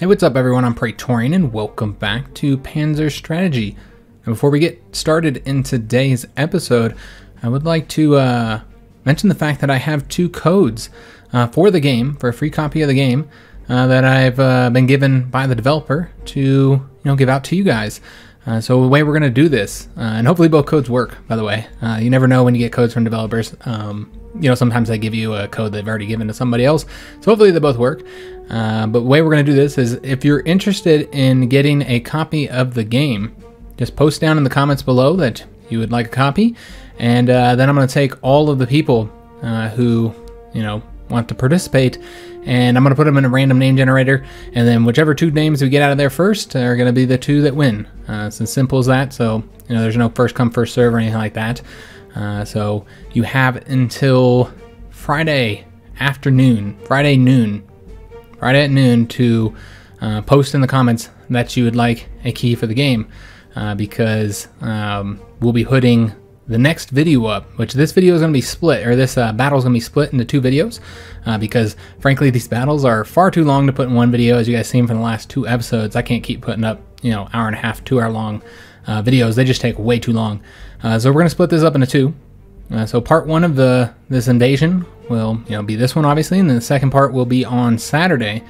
Hey, what's up everyone? I'm Praetorian and welcome back to Panzer Strategy. And before we get started in today's episode, I would like to mention the fact that I have two codes for the game, for a free copy of the game, that I've been given by the developer to give out to you guys. So the way we're going to do this, and hopefully both codes work, by the way. You never know when you get codes from developers. Sometimes they give you a code they've already given to somebody else. So hopefully they both work. But the way we're going to do this is if you're interested in getting a copy of the game, just post down in the comments below that you would like a copy. And then I'm going to take all of the people who, want to participate, and I'm going to put them in a random name generator, and then whichever two names we get out of there first are going to be the two that win. It's as simple as that. So, there's no first come, first serve or anything like that. So you have until Friday at noon to post in the comments that you would like a key for the game, because we'll be putting the next video up, which this video is going to be split, or this battle is going to be split into two videos, because frankly these battles are far too long to put in one video. As you guys seen from the last two episodes, I can't keep putting up hour and a half, 2 hour long videos. They just take way too long. So we're going to split this up into two. So part one of this invasion will be this one, obviously, and then the second part will be on Saturday.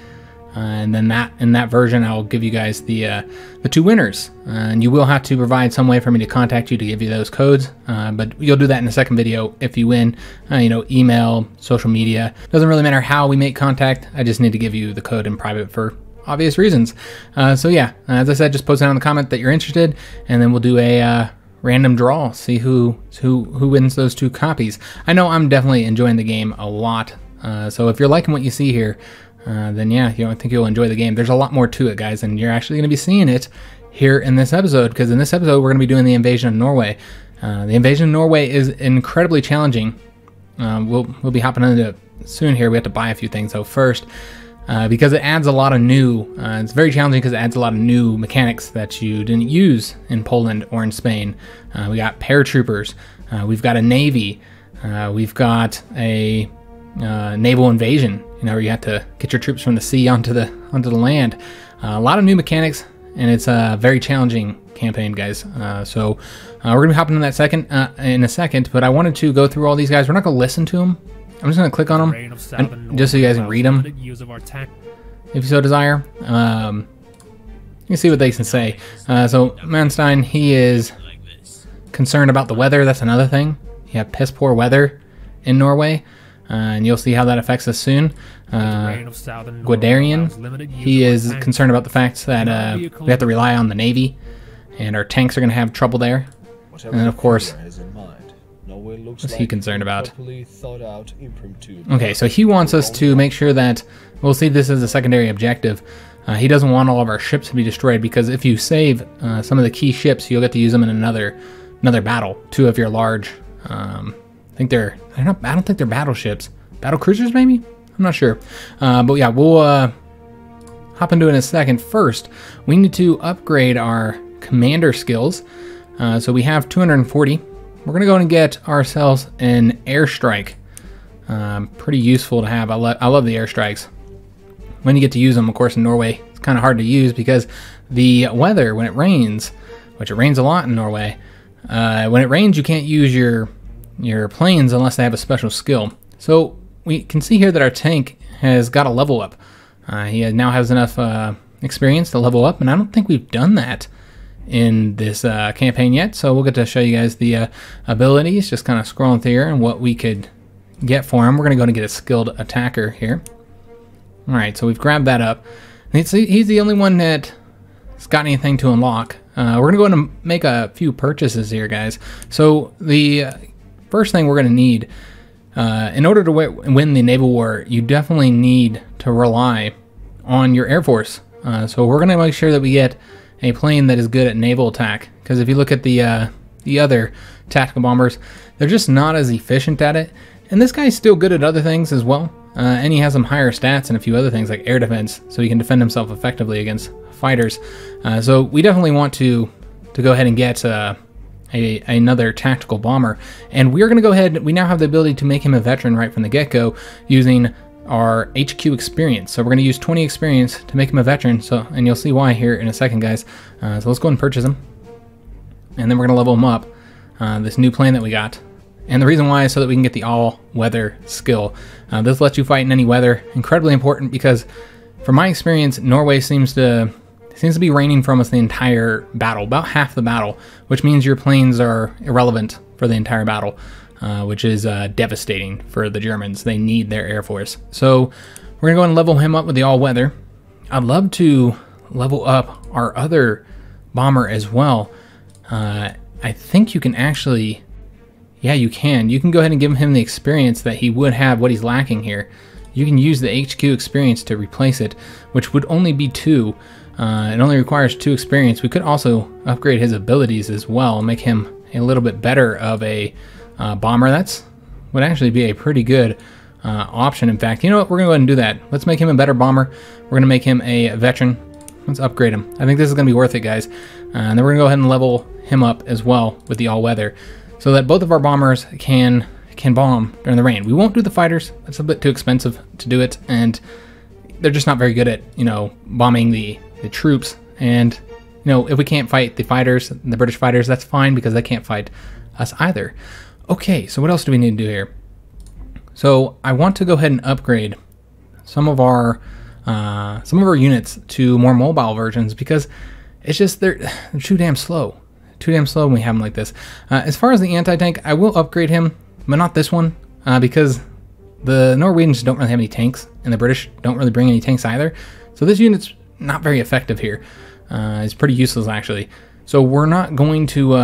And then in that version, I'll give you guys the two winners. And you will have to provide some way for me to contact you to give you those codes. But you'll do that in the second video if you win. Email, social media. Doesn't really matter how we make contact. I just need to give you the code in private for obvious reasons. So yeah, as I said, just post down in the comment that you're interested, and then we'll do a random draw. See who wins those two copies. I know I'm definitely enjoying the game a lot. So if you're liking what you see here, then yeah, I think you'll enjoy the game. There's a lot more to it, guys, and you're actually going to be seeing it here in this episode, because in this episode we're going to be doing the invasion of Norway. The invasion of Norway is incredibly challenging. We'll be hopping into it soon here. We have to buy a few things though first, because it adds a lot of new, it's very challenging because it adds a lot of new mechanics that you didn't use in Poland or in Spain. We got paratroopers, we've got a navy, we've got a naval invasion, where you have to get your troops from the sea onto the land. A lot of new mechanics, and it's a very challenging campaign, guys. So we're gonna be hopping in that in a second, but I wanted to go through all these guys. We're not gonna listen to them. I'm just gonna click on them just so you guys can read them if you so desire. You can see what they can say. So Manstein, he is concerned about the weather. That's another thing. You have piss poor weather in Norway. And you'll see how that affects us soon. Guadarian, he is concerned about the fact that we have to rely on the Navy, and our tanks are going to have trouble there. And then, of course, what's he concerned about? Okay, so he wants us to make sure that, we'll see this as a secondary objective. He doesn't want all of our ships to be destroyed, because if you save some of the key ships, you'll get to use them in another battle. Two of your large... I don't think they're battleships. Battle cruisers, maybe? I'm not sure. But yeah, we'll hop into it in a second. First, we need to upgrade our commander skills. So we have 240. We're going to go and get ourselves an airstrike. Pretty useful to have. I love the airstrikes. When you get to use them, of course, in Norway, it's kind of hard to use because the weather, when it rains, which it rains a lot in Norway, when it rains, you can't use your planes unless they have a special skill. So we can see here that our tank has got a level up. He now has enough experience to level up, and I don't think we've done that in this campaign yet. So we'll get to show you guys the abilities, just kind of scrolling through here and what we could get for him. We're going to go and get a skilled attacker here. All right, so we've grabbed that up. He's the only one that's got anything to unlock. We're going to go ahead and make a few purchases here, guys. So the first thing we're going to need, in order to win the naval war, you definitely need to rely on your air force. So we're going to make sure that we get a plane that is good at naval attack, because if you look at the other tactical bombers, they're just not as efficient at it. And this guy's still good at other things as well, and he has some higher stats and a few other things like air defense, so he can defend himself effectively against fighters. So we definitely want to go ahead and get another tactical bomber, and we're going to go ahead. We now have the ability to make him a veteran right from the get-go using our HQ experience. So we're going to use 20 experience to make him a veteran. So, and you'll see why here in a second, guys. So let's go ahead and purchase him. And then we're going to level him up, this new plane that we got. And the reason why is so that we can get the all-weather skill. This lets you fight in any weather. Incredibly important because, from my experience, Norway seems to be raining from us the entire battle, about half the battle, which means your planes are irrelevant for the entire battle, which is devastating for the Germans. They need their air force. So we're going to go and level him up with the all-weather. I'd love to level up our other bomber as well. I think you can actually... Yeah, you can. You can go ahead and give him the experience that he would have, what he's lacking here. You can use the HQ experience to replace it, which would only be 2. It only requires 2 experience. We could also upgrade his abilities as well, make him a little bit better of a bomber. Would actually be a pretty good option. In fact, you know what? We're going to go ahead and do that. Let's make him a better bomber. We're going to make him a veteran. Let's upgrade him. I think this is going to be worth it, guys. And then we're going to go ahead and level him up as well with the all-weather, so that both of our bombers can bomb during the rain. We won't do the fighters. That's a bit too expensive to do it, and they're just not very good at, you know, bombing the troops. And, you know, if we can't fight the fighters, the British fighters, that's fine because they can't fight us either. Okay, so what else do we need to do here? So I want to go ahead and upgrade some of our units to more mobile versions because it's just they're too damn slow. Too damn slow when we have them like this. As far as the anti-tank, I will upgrade him, but not this one, because the Norwegians don't really have any tanks, and the British don't really bring any tanks either. So this unit's not very effective here. It's pretty useless, actually. So we're not going to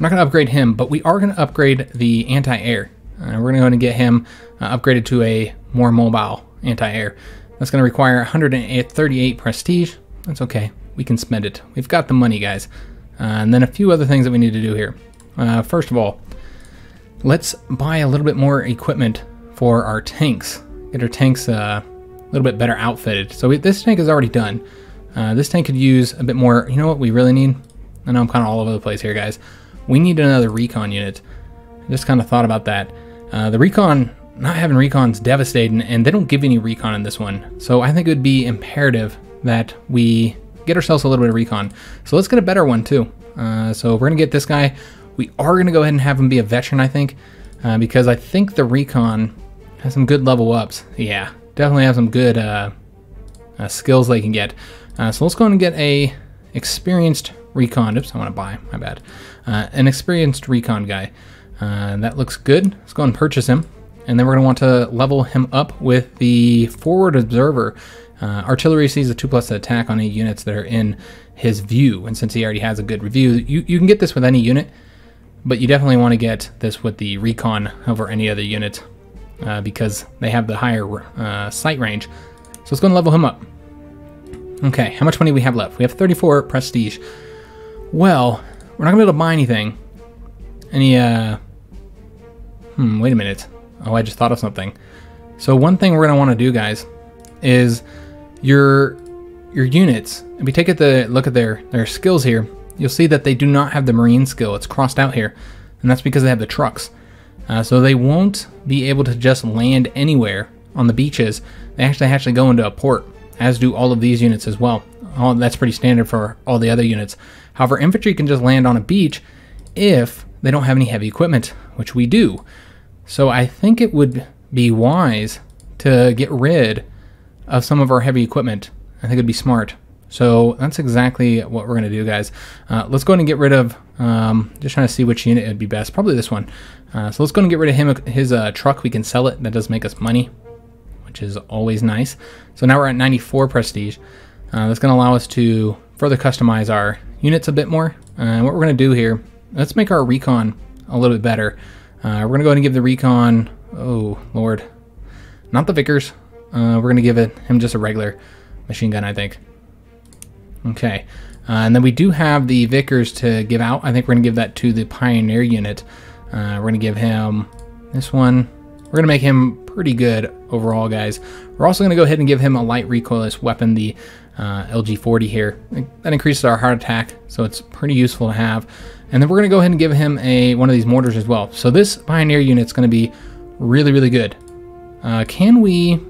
upgrade him, but we are going to upgrade the anti-air. We're going to go ahead and get him upgraded to a more mobile anti-air. That's going to require 138 prestige. That's okay. We can spend it. We've got the money, guys. And then a few other things that we need to do here. First of all, let's buy a little bit more equipment for our tanks. Get our tanks a little bit better outfitted. So this tank is already done. This tank could use a bit more. You know what we really need? I know I'm kind of all over the place here, guys. We need another recon unit. I just kind of thought about that. The recon, not having recon's devastating, and they don't give any recon in this one. So I think it would be imperative that we get ourselves a little bit of recon. So let's get a better one too. So we're gonna get this guy. We are gonna go ahead and have him be a veteran, I think, because I think the recon has some good level ups. Yeah, definitely have some good skills they can get. So let's go and get a experienced recon. Oops, I want to buy. My bad. An experienced recon guy. That looks good. Let's go and purchase him, and then we're gonna want to level him up with the forward observer. Artillery sees a 2+ attack on any units that are in his view, and since he already has a good review, you can get this with any unit, but you definitely want to get this with the recon over any other unit because they have the higher sight range. So let's go and level him up. Okay, how much money do we have left? We have 34 prestige. Well, we're not gonna be able to buy anything. Any wait a minute. Oh, I just thought of something. So one thing we're gonna want to do, guys, is your units. If we take a look at their skills here, you'll see that they do not have the marine skill. It's crossed out here, and that's because they have the trucks. So they won't be able to just land anywhere on the beaches. They actually have to go into a port, as do all of these units as well. That's pretty standard for all the other units. However, infantry can just land on a beach if they don't have any heavy equipment, which we do. So I think it would be wise to get rid of some of our heavy equipment. I think it'd be smart. So that's exactly what we're going to do, guys. Let's go ahead and get rid of, just trying to see which unit would be best. Probably this one. So let's go ahead and get rid of him. His truck, we can sell it. That does make us money, which is always nice. So now we're at 94 prestige. That's going to allow us to further customize our units a bit more. And what we're going to do here, let's make our recon a little bit better. We're going to go ahead and give the recon, oh Lord, not the Vickers. We're going to give him just a regular machine gun, I think. Okay, and then we do have the Vickers to give out. I think we're going to give that to the Pioneer unit. We're going to give him this one. We're going to make him pretty good overall, guys. We're also going to go ahead and give him a light recoilless weapon, the LG-40 here. That increases our heart attack, so it's pretty useful to have. And then we're going to go ahead and give him one of these mortars as well. So this Pioneer unit's going to be really, really good. Can we...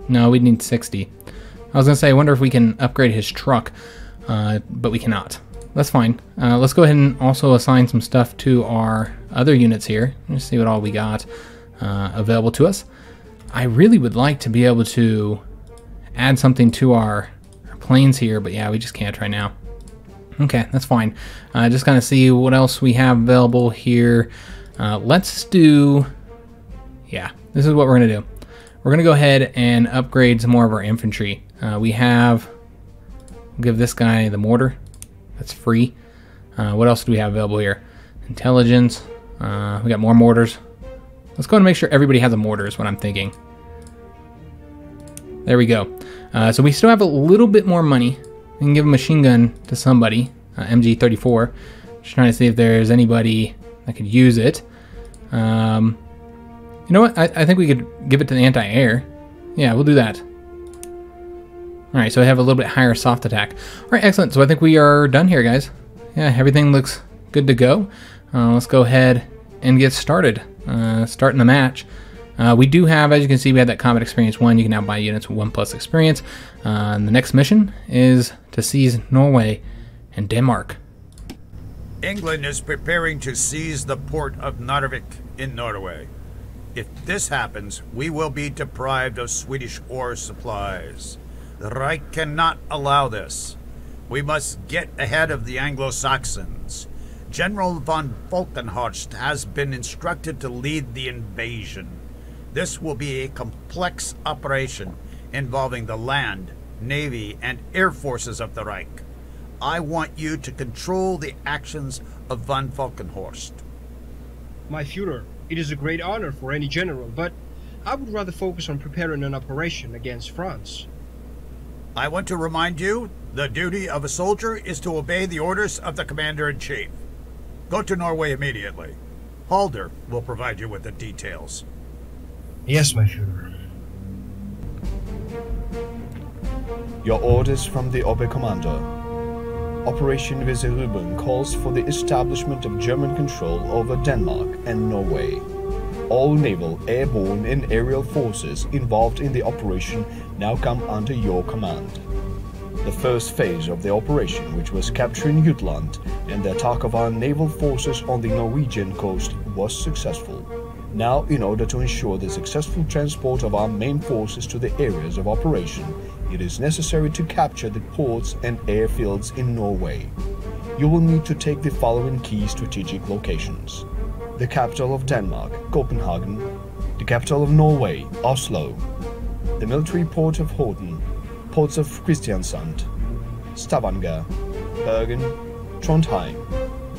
No, we need 60. I was going to say, I wonder if we can upgrade his truck, but we cannot. That's fine. Let's go ahead and also assign some stuff to our other units here. Let's see what all we got available to us. I really would like to be able to add something to our planes here, but yeah, we just can't right now. Okay, that's fine. Just kind of see what else we have available here. Let's do... Yeah, this is what we're going to do. We're going to go ahead and upgrade some more of our infantry. We have... We'll give this guy the mortar. That's free. What else do we have available here? Intelligence. We got more mortars. Let's go and make sure everybody has a mortar is what I'm thinking. There we go. So we still have a little bit more money. We can give a machine gun to somebody. MG34. Just trying to see if there's anybody that could use it. You know what? I think we could give it to the anti-air. Yeah, we'll do that. Alright, so I have a little bit higher soft attack. Alright, excellent. So I think we are done here, guys. Yeah, everything looks good to go. Let's go ahead and get started. Starting the match. We do have, as you can see, we had that combat experience 1. You can now buy units with 1+ experience. The next mission is to seize Norway and Denmark. England is preparing to seize the port of Narvik in Norway. If this happens, we will be deprived of Swedish ore supplies. The Reich cannot allow this. We must get ahead of the Anglo-Saxons. General von Falkenhorst has been instructed to lead the invasion. This will be a complex operation involving the land, navy, and air forces of the Reich. I want you to control the actions of von Falkenhorst. My Führer, it is a great honor for any general, but I would rather focus on preparing an operation against France. I want to remind you, the duty of a soldier is to obey the orders of the Commander-in-Chief. Go to Norway immediately. Halder will provide you with the details. Yes, my Führer. Your orders from the Oberkommando. Operation Weserübung calls for the establishment of German control over Denmark and Norway. All naval, airborne and aerial forces involved in the operation now come under your command. The first phase of the operation, which was capturing Jutland and the attack of our naval forces on the Norwegian coast, was successful. Now, in order to ensure the successful transport of our main forces to the areas of operation, it is necessary to capture the ports and airfields in Norway. You will need to take the following key strategic locations: the capital of Denmark, Copenhagen; the capital of Norway, Oslo; the military port of Horten; ports of Kristiansand, Stavanger, Bergen, Trondheim;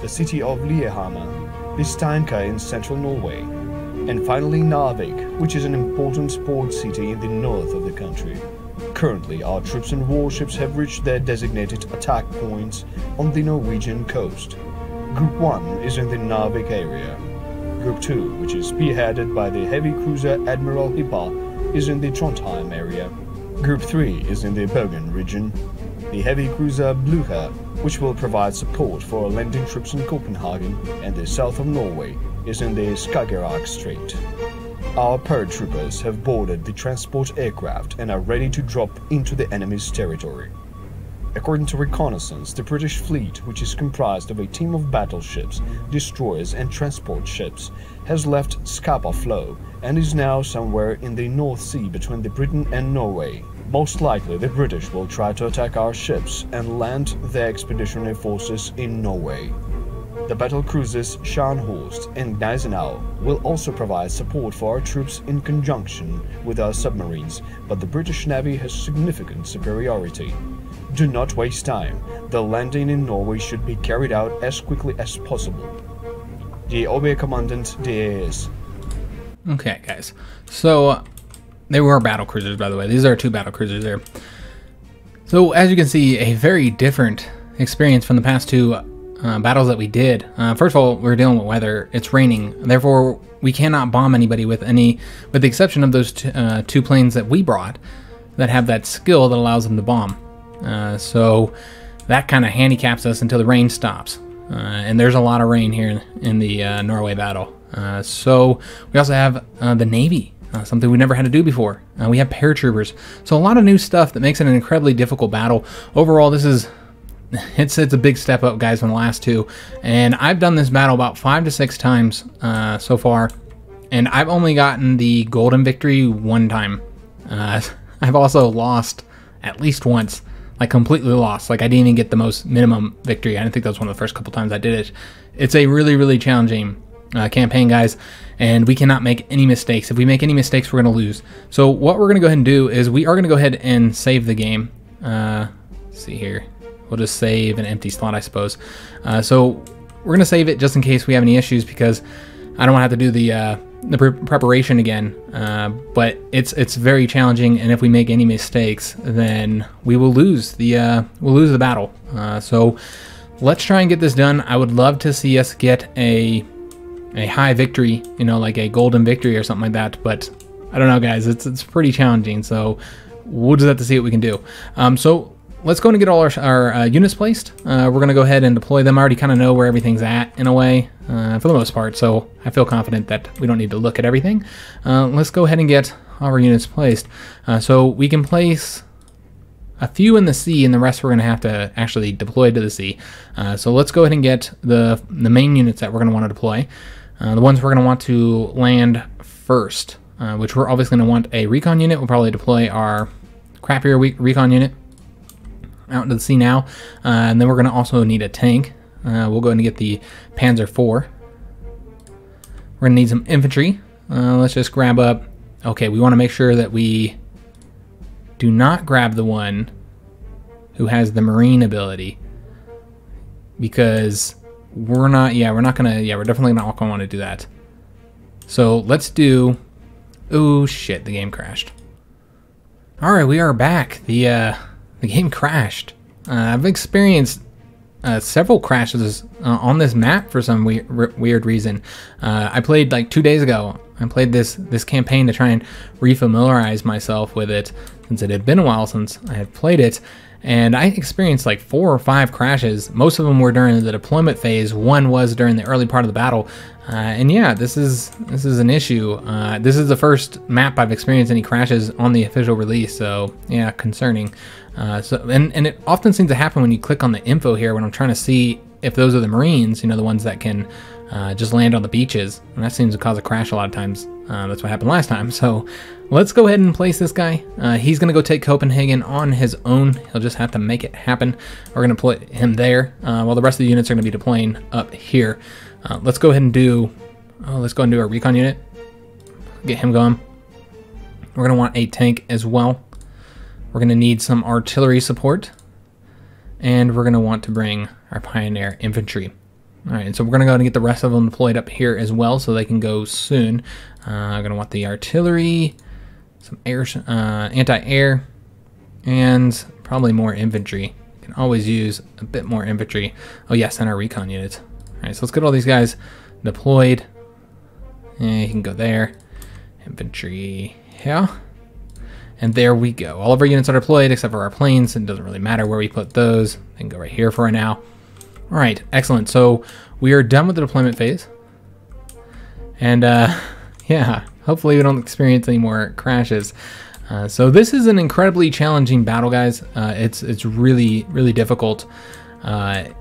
the city of Lillehammer; the Steinkjer in central Norway; and finally Narvik, which is an important port city in the north of the country. Currently, our troops and warships have reached their designated attack points on the Norwegian coast. Group 1 is in the Narvik area. Group 2, which is spearheaded by the heavy cruiser Admiral Hippa, is in the Trondheim area. Group 3 is in the Bergen region. The heavy cruiser Blucher, which will provide support for landing troops in Copenhagen and the south of Norway, is in the Skagerrak Strait. Our paratroopers have boarded the transport aircraft and are ready to drop into the enemy's territory. According to reconnaissance, the British fleet, which is comprised of a team of battleships, destroyers and transport ships, has left Scapa Flow and is now somewhere in the North Sea between Britain and Norway. Most likely the British will try to attack our ships and land their expeditionary forces in Norway. The battle cruisers Scharnhorst and Gneisenau will also provide support for our troops in conjunction with our submarines, but the British Navy has significant superiority. Do not waste time. The landing in Norway should be carried out as quickly as possible. The Oberkommandant des. Okay, guys. So, they were battle cruisers, by the way. These are 2 battle cruisers there. So, as you can see, a very different experience from the past 2 battles that we did. First of all, we're dealing with weather. It's raining. Therefore, we cannot bomb anybody with the exception of those 2 planes that we brought that have that skill that allows them to bomb. So that kind of handicaps us until the rain stops. And there's a lot of rain here in the Norway battle. So we also have the Navy. something we never had to do before. We have paratroopers. So a lot of new stuff that makes it an incredibly difficult battle. Overall, this is... It's a big step up, guys, from the last two. And I've done this battle about 5 to 6 times so far. And I've only gotten the golden victory 1 time. I've also lost at least once. Like, completely lost. Like, I didn't even get the most minimum victory. I didn't think that was one of the first couple times I did it. It's a really, really challenging campaign, guys. And we cannot make any mistakes. If we make any mistakes, we're going to lose. So what we're going to go ahead and do is we are going to go ahead and save the game. Let's see here. We'll just save an empty slot, I suppose. So we're going to save it just in case we have any issues, because I don't want to have to do the preparation again. But it's very challenging, and if we make any mistakes, then we will lose the battle. So let's try and get this done. I would love to see us get a high victory, you know, like a golden victory or something like that. But I don't know, guys. It's pretty challenging. So we'll just have to see what we can do. So let's go and get all our units placed. We're going to go ahead and deploy them. I already kind of know where everything's at in a way, for the most part, so I feel confident that we don't need to look at everything. Let's go ahead and get all our units placed. So we can place a few in the sea, and the rest we're going to have to actually deploy to the sea. So let's go ahead and get the main units that we're going to want to deploy. The ones we're going to want to land first, which we're obviously going to want a recon unit. We'll probably deploy our crappier recon unit out into the sea now, and then we're going to also need a tank. We'll go ahead and get the Panzer IV. We're going to need some infantry. Let's just grab up... Okay, we want to make sure that we do not grab the one who has the marine ability, because we're definitely not going to want to do that. So let's do... Oh shit, the game crashed. Alright, we are back. The game crashed. I've experienced several crashes on this map for some weird reason. I played like 2 days ago. I played this campaign to try and refamiliarize myself with it, since it had been a while since I had played it. And I experienced like 4 or 5 crashes. Most of them were during the deployment phase. One was during the early part of the battle. And yeah, this is an issue. This is the first map I've experienced any crashes on the official release. So yeah, concerning. And it often seems to happen when you click on the info here when I'm trying to see if those are the Marines, you know, the ones that can just land on the beaches. And that seems to cause a crash a lot of times. That's what happened last time. So let's go ahead and place this guy. He's going to go take Copenhagen on his own. He'll just have to make it happen. We're going to put him there while the rest of the units are going to be deploying up here. Let's go ahead and do our recon unit. Get him going. We're going to want a tank as well. We're going to need some artillery support. And we're going to want to bring our Pioneer infantry. Alright, and so we're going to go ahead and get the rest of them deployed up here as well, so they can go soon. I'm going to want the artillery, some air, anti-air, and probably more infantry. Can always use a bit more infantry. Oh yes, and our recon units. Alright, so let's get all these guys deployed. And you can go there. Infantry here. And there we go. All of our units are deployed except for our planes. It doesn't really matter where we put those. They can go right here for right now. All right, excellent. So we are done with the deployment phase. And yeah, hopefully we don't experience any more crashes. So this is an incredibly challenging battle, guys. It's really, really difficult. And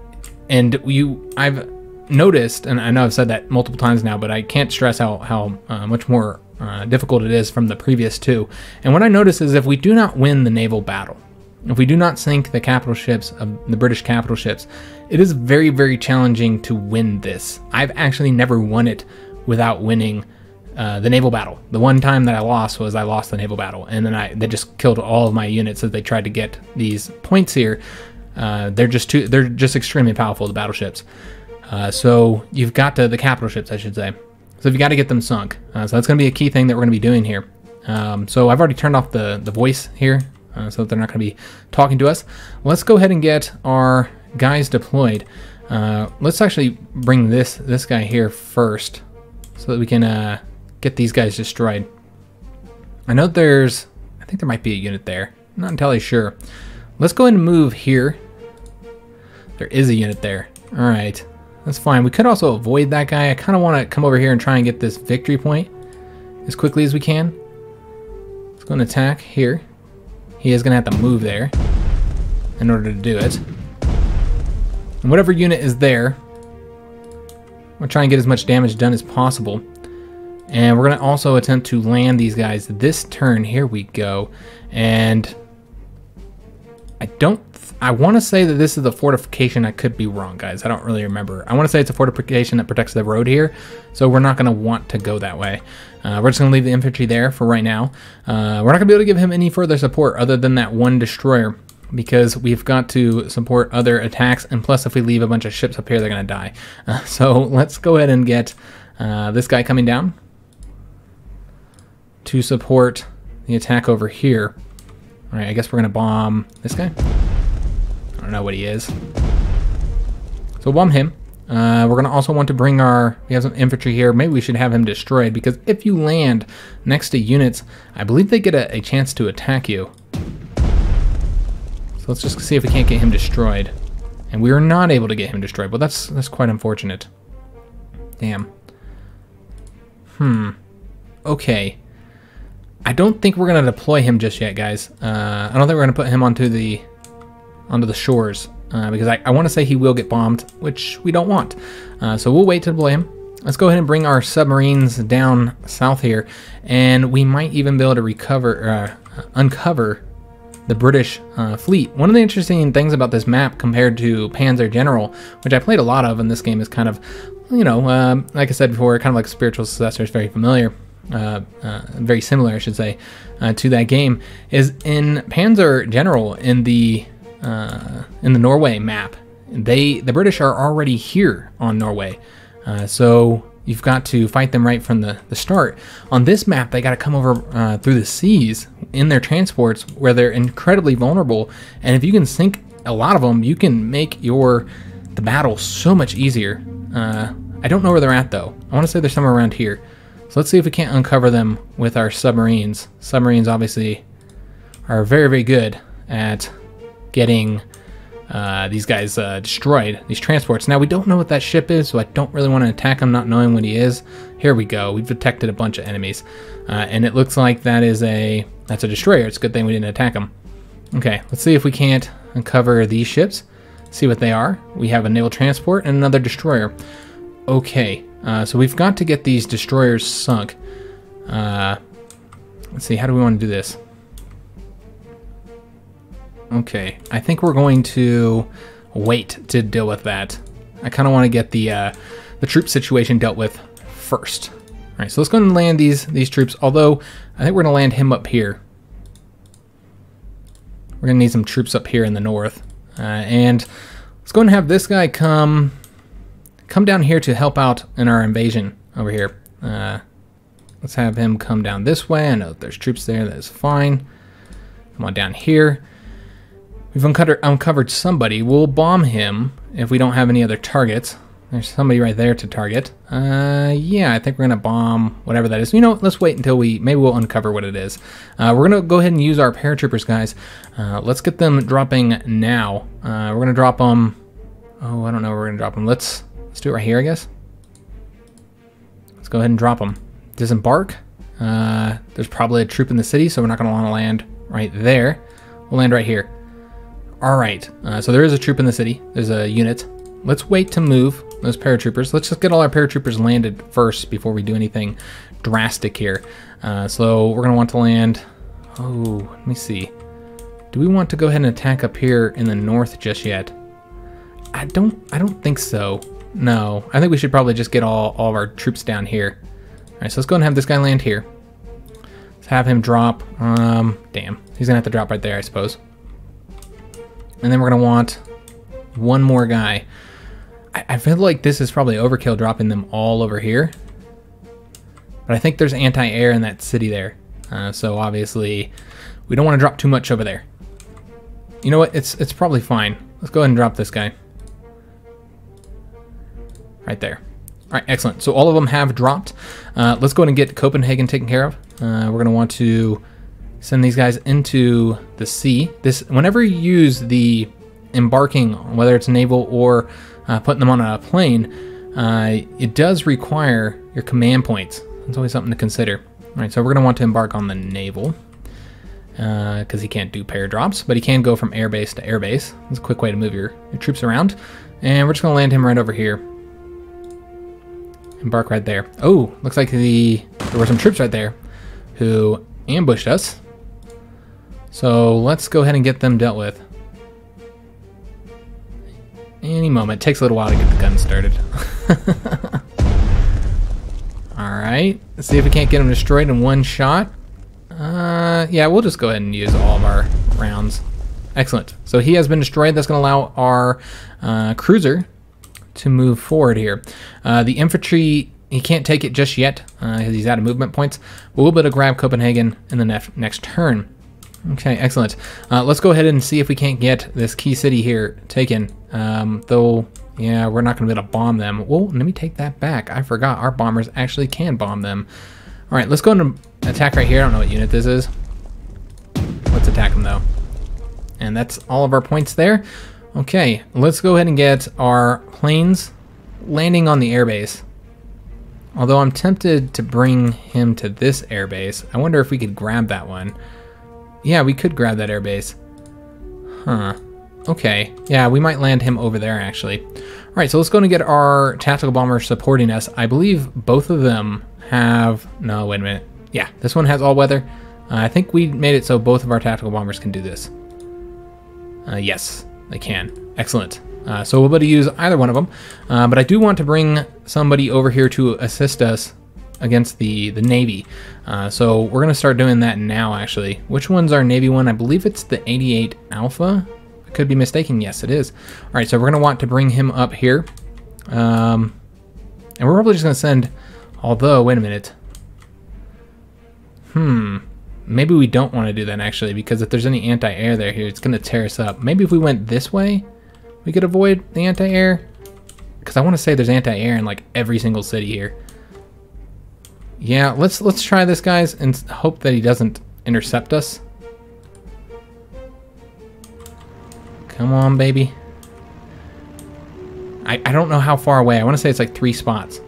I've noticed, and I know I've said that multiple times now, but I can't stress how much more difficult it is from the previous two. And what I notice is if we do not win the naval battle, if we do not sink the capital ships of the British capital ships, it is very, very challenging to win this. I've actually never won it without winning the naval battle. The one time that I lost was I lost the naval battle, and then they just killed all of my units as they tried to get these points here. They're just extremely powerful, the battleships. So you've got the capital ships, I should say. So you've got to get them sunk. So that's going to be a key thing that we're going to be doing here. So I've already turned off the voice here, so that they're not going to be talking to us. Let's go ahead and get our guys deployed. Let's actually bring this guy here first, so that we can get these guys destroyed. I know I think there might be a unit there. I'm not entirely sure. Let's go ahead and move here. There is a unit there. All right, that's fine. We could also avoid that guy. I kind of want to come over here and try and get this victory point as quickly as we can. Let's go and attack here. He is going to have to move there in order to do it. And whatever unit is there, we'll try and get as much damage done as possible. And we're going to also attempt to land these guys this turn. Here we go. And I want to say that this is a fortification. I could be wrong, guys. I don't really remember. I want to say it's a fortification that protects the road here. So we're not going to want to go that way. We're just going to leave the infantry there for right now. We're not going to be able to give him any further support other than that one destroyer, because we've got to support other attacks. And plus, if we leave a bunch of ships up here, they're going to die. So let's go ahead and get this guy coming down to support the attack over here. All right, I guess we're going to bomb this guy. I don't know what he is. So bomb him. We're going to also want to bring we have some infantry here. Maybe we should have him destroyed, because if you land next to units, I believe they get a chance to attack you. So let's just see if we can't get him destroyed. And we are not able to get him destroyed. Well, that's quite unfortunate. Damn. Okay. I don't think we're going to deploy him just yet, guys. I don't think we're going to put him onto the shores, because I want to say he will get bombed, which we don't want. So we'll wait to deploy him. Let's go ahead and bring our submarines down south here, and we might even be able to uncover the British fleet. One of the interesting things about this map compared to Panzer General, which I played a lot of in this game, is kind of, like I said before, kind of like spiritual successor. Is very familiar. Very similar, I should say, to that game. Is in Panzer General in the Norway map, the British are already here on Norway, so you've got to fight them right from the start. On this map, they got to come over through the seas in their transports, where they're incredibly vulnerable. And if you can sink a lot of them, you can make the battle so much easier. I don't know where they're at though. I want to say they're somewhere around here. So let's see if we can't uncover them with our submarines. Submarines obviously are very, very good at getting these guys destroyed, these transports. Now, we don't know what that ship is, so I don't really want to attack him not knowing what he is. Here we go. We've detected a bunch of enemies. And it looks like that's a destroyer. It's a good thing we didn't attack them. Okay, let's see if we can't uncover these ships. See what they are. We have a naval transport and another destroyer. Okay. So we've got to get these destroyers sunk. Let's see, how do we want to do this? Okay, I think we're going to wait to deal with that. I kind of want to get the troop situation dealt with first. All right, so let's go and land these troops, although I think we're going to land him up here. We're going to need some troops up here in the north. And let's go and have this guy come down here to help out in our invasion over here. Let's have him come down this way. I know there's troops there. That is fine. Come on down here. We've uncovered somebody. We'll bomb him if we don't have any other targets. There's somebody right there to target. Yeah, I think we're going to bomb whatever that is. You know, let's wait until maybe we'll uncover what it is. We're going to go ahead and use our paratroopers, guys. Let's get them dropping now. We're going to drop them. Oh, I don't know where we're going to drop them. Let's do it right here, I guess. Let's go ahead and drop them. Disembark. There's probably a troop in the city, so we're not going to want to land right there. We'll land right here. All right. So there is a troop in the city. There's a unit. Let's wait to move those paratroopers. Let's just get all our paratroopers landed first before we do anything drastic here. So we're going to want to land. Oh, let me see. Do we want to go ahead and attack up here in the north just yet? I don't think so. No, I think we should probably just get all of our troops down here. All right, so let's go and have this guy land here. Let's have him drop. Damn, he's gonna have to drop right there, I suppose. And then we're gonna want one more guy. I feel like this is probably overkill dropping them all over here. But I think there's anti-air in that city there. So obviously, we don't want to drop too much over there. You know what? It's probably fine. Let's go ahead and drop this guy. Right there. All right, excellent. So all of them have dropped. Let's go ahead and get Copenhagen taken care of. We're going to want to send these guys into the sea. Whenever you use the embarking, whether it's naval or putting them on a plane, it does require your command points. That's always something to consider. All right, so we're going to want to embark on the naval. because he can't do paradrops, but he can go from airbase to airbase. It's a quick way to move your troops around. And we're just going to land him right over here. Embark right there. Oh, looks like there were some troops right there who ambushed us. So let's go ahead and get them dealt with. Any moment. Takes a little while to get the gun started. Alright, let's see if we can't get them destroyed in one shot. Yeah, we'll just go ahead and use all of our rounds. Excellent. So he has been destroyed. That's going to allow our cruiser to move forward here. The infantry, he can't take it just yet because he's out of movement points. But we'll be able to grab Copenhagen in the next turn. Okay, excellent. Let's go ahead and see if we can't get this key city here taken. Though, yeah, we're not going to be able to bomb them. Well, let me take that back. I forgot our bombers actually can bomb them. All right, let's go and attack right here. I don't know what unit this is. Let's attack them, though. And that's all of our points there. Okay, let's go ahead and get our planes landing on the airbase. Although I'm tempted to bring him to this airbase. I wonder if we could grab that one. Yeah, we could grab that airbase. Huh. Okay. Yeah, we might land him over there, actually. All right, so let's go and get our tactical bombers supporting us. I believe both of them have... No, wait a minute. Yeah, this one has all-weather. I think we made it so both of our tactical bombers can do this. Yes, they can. Excellent. So we'll be able to use either one of them. But I do want to bring somebody over here to assist us against the Navy. So we're going to start doing that now, actually. Which one's our Navy one? I believe it's the 88 Alpha. I could be mistaken. Yes, it is. All right, so we're going to want to bring him up here. And we're probably just going to send... Although, wait a minute. Maybe we don't want to do that, actually, because if there's any anti-air there here, it's going to tear us up. Maybe if we went this way, we could avoid the anti-air. Because I want to say there's anti-air in, like, every single city here. Yeah, let's try this, guys, and hope that he doesn't intercept us. Come on, baby. I don't know how far away. I want to say it's like 3 spots.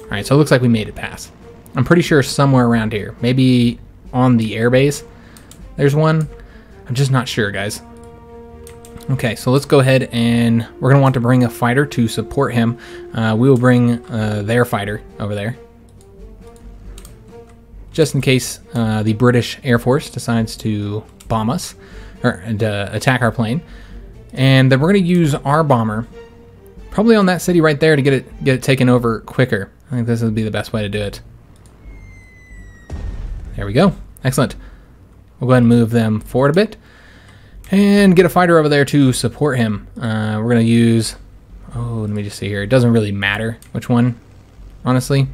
All right, so it looks like we made it past. I'm pretty sure somewhere around here. Maybe on the airbase. There's one. I'm just not sure, guys. Okay, so let's go ahead and we're going to want to bring a fighter to support him. We will bring their fighter over there. Just in case the British Air Force decides to bomb us or attack our plane. And then we're going to use our bomber probably on that city right there to get it taken over quicker. I think this would be the best way to do it. There we go. Excellent. We'll go ahead and move them forward a bit and get a fighter over there to support him. We're going to use... Oh, let me just see here. It doesn't really matter which one, honestly.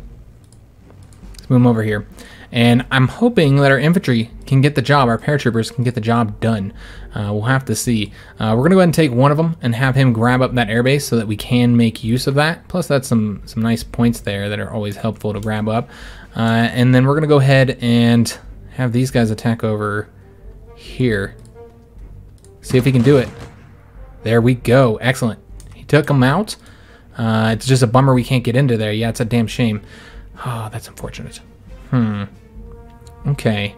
Let's move them over here. And I'm hoping that our infantry can get the job, our paratroopers can get the job done. We'll have to see. We're going to go ahead and take one of them and have him grab up that airbase so that we can make use of that. Plus, that's some nice points there that are always helpful to grab up. And then we're going to go ahead and have these guys attack over here. See if we can do it. There we go. Excellent. He took them out. It's just a bummer we can't get into there. Yeah, it's a damn shame. Oh, that's unfortunate. Okay.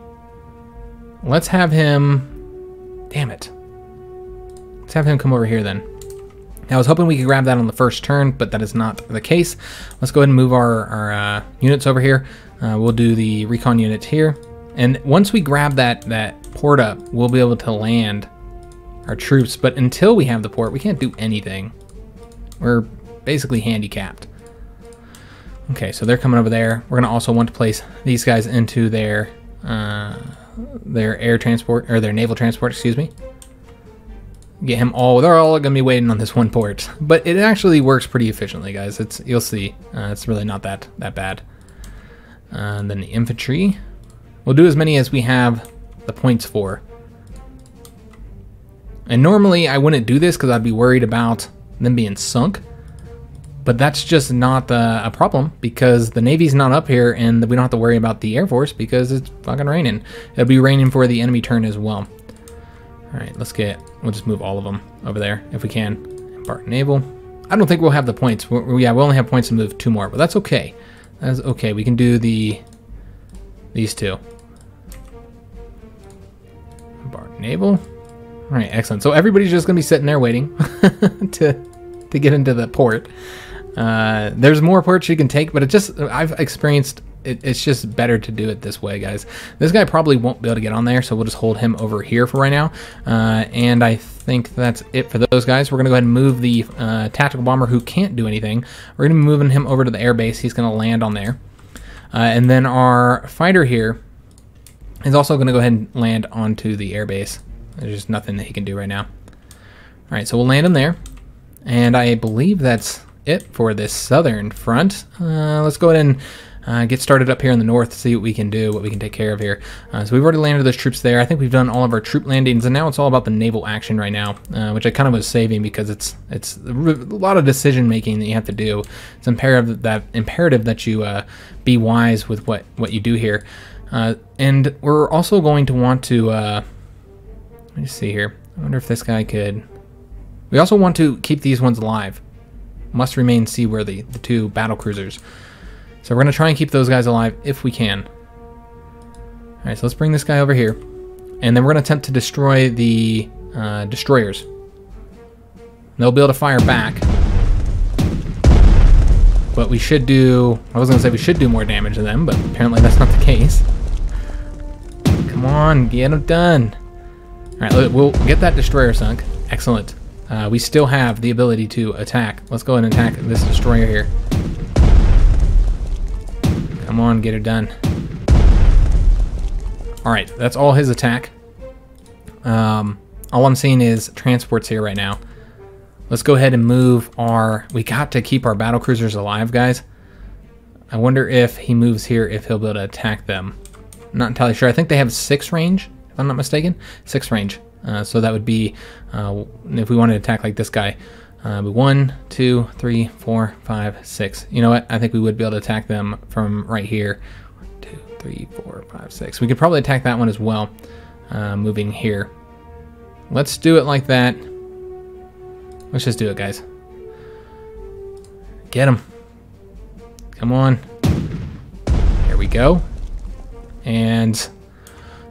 Let's have him... Damn it. Let's have him come over here then. Now, I was hoping we could grab that on the first turn, but that is not the case. Let's go ahead and move our units over here. We'll do the recon unit here. And once we grab that port up, we'll be able to land our troops. But until we have the port, we can't do anything. We're basically handicapped. Okay, so they're coming over there. We're going to also want to place these guys into their air transport, or their naval transport, excuse me. Get him all, they're all going to be waiting on this one port. But it actually works pretty efficiently, guys. You'll see. It's really not that bad. And then the infantry. We'll do as many as we have the points for. And normally I wouldn't do this because I'd be worried about them being sunk. But that's just not a problem because the Navy's not up here and we don't have to worry about the Air Force because it's fucking raining. It'll be raining for the enemy turn as well. All right, we'll just move all of them over there if we can. Embark naval. I don't think we'll have the points. We only have points to move 2 more, but that's okay. That's okay. We can do these 2. naval. All right, excellent. So everybody's just going to be sitting there waiting to get into the port. There's more ports you can take, but I've experienced it's just better to do it this way, guys. This guy probably won't be able to get on there, so we'll just hold him over here for right now. And I think that's it for those guys. We're going to go ahead and move the tactical bomber who can't do anything. We're going to be moving him over to the airbase. He's going to land on there. And then our fighter here is also going to go ahead and land onto the airbase. There's just nothing that he can do right now. All right, so we'll land him there. And I believe that's it for this southern front. Let's go ahead and get started up here in the north, see what we can do, what we can take care of here. So we've already landed those troops there. I think we've done all of our troop landings, and now it's all about the naval action right now, which I kind of was saving because it's a lot of decision making that you have to do. It's imperative that you be wise with what you do here. And we're also going to want to let me see here. I wonder if this guy could. We also want to keep these ones alive. Must remain seaworthy, the two battle cruisers. So we're going to try and keep those guys alive if we can. Alright, so let's bring this guy over here. And then we're going to attempt to destroy the destroyers. They'll be able to fire back. But we should do... I was going to say we should do more damage to them, but apparently that's not the case. Come on, get them done. Alright, we'll get that destroyer sunk. Excellent. We still have the ability to attack. Let's go ahead and attack this destroyer here. Come on, get her done. Alright, that's all his attack. All I'm seeing is transports here right now. Let's go ahead and move our... We got to keep our battle cruisers alive, guys. I wonder if he moves here, if he'll be able to attack them. I'm not entirely sure. I think they have 6 range, if I'm not mistaken. 6 range. So that would be, if we wanted to attack like this guy, 1, 2, 3, 4, 5, 6. You know what? I think we would be able to attack them from right here. 1, 2, 3, 4, 5, 6. We could probably attack that one as well, moving here. Let's do it like that. Let's just do it, guys. Get him. Come on. There we go. And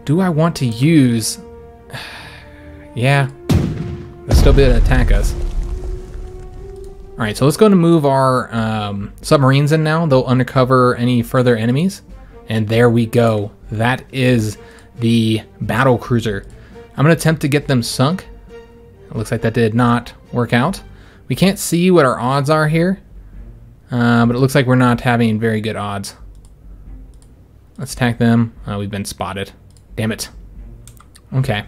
do I want to use... Yeah, they'll still be able to attack us. Alright, so let's go and move our submarines in now. They'll undercover any further enemies. And there we go. That is the battle cruiser. I'm going to attempt to get them sunk. It looks like that did not work out. We can't see what our odds are here. But it looks like we're not having very good odds. Let's attack them. We've been spotted. Damn it. Okay.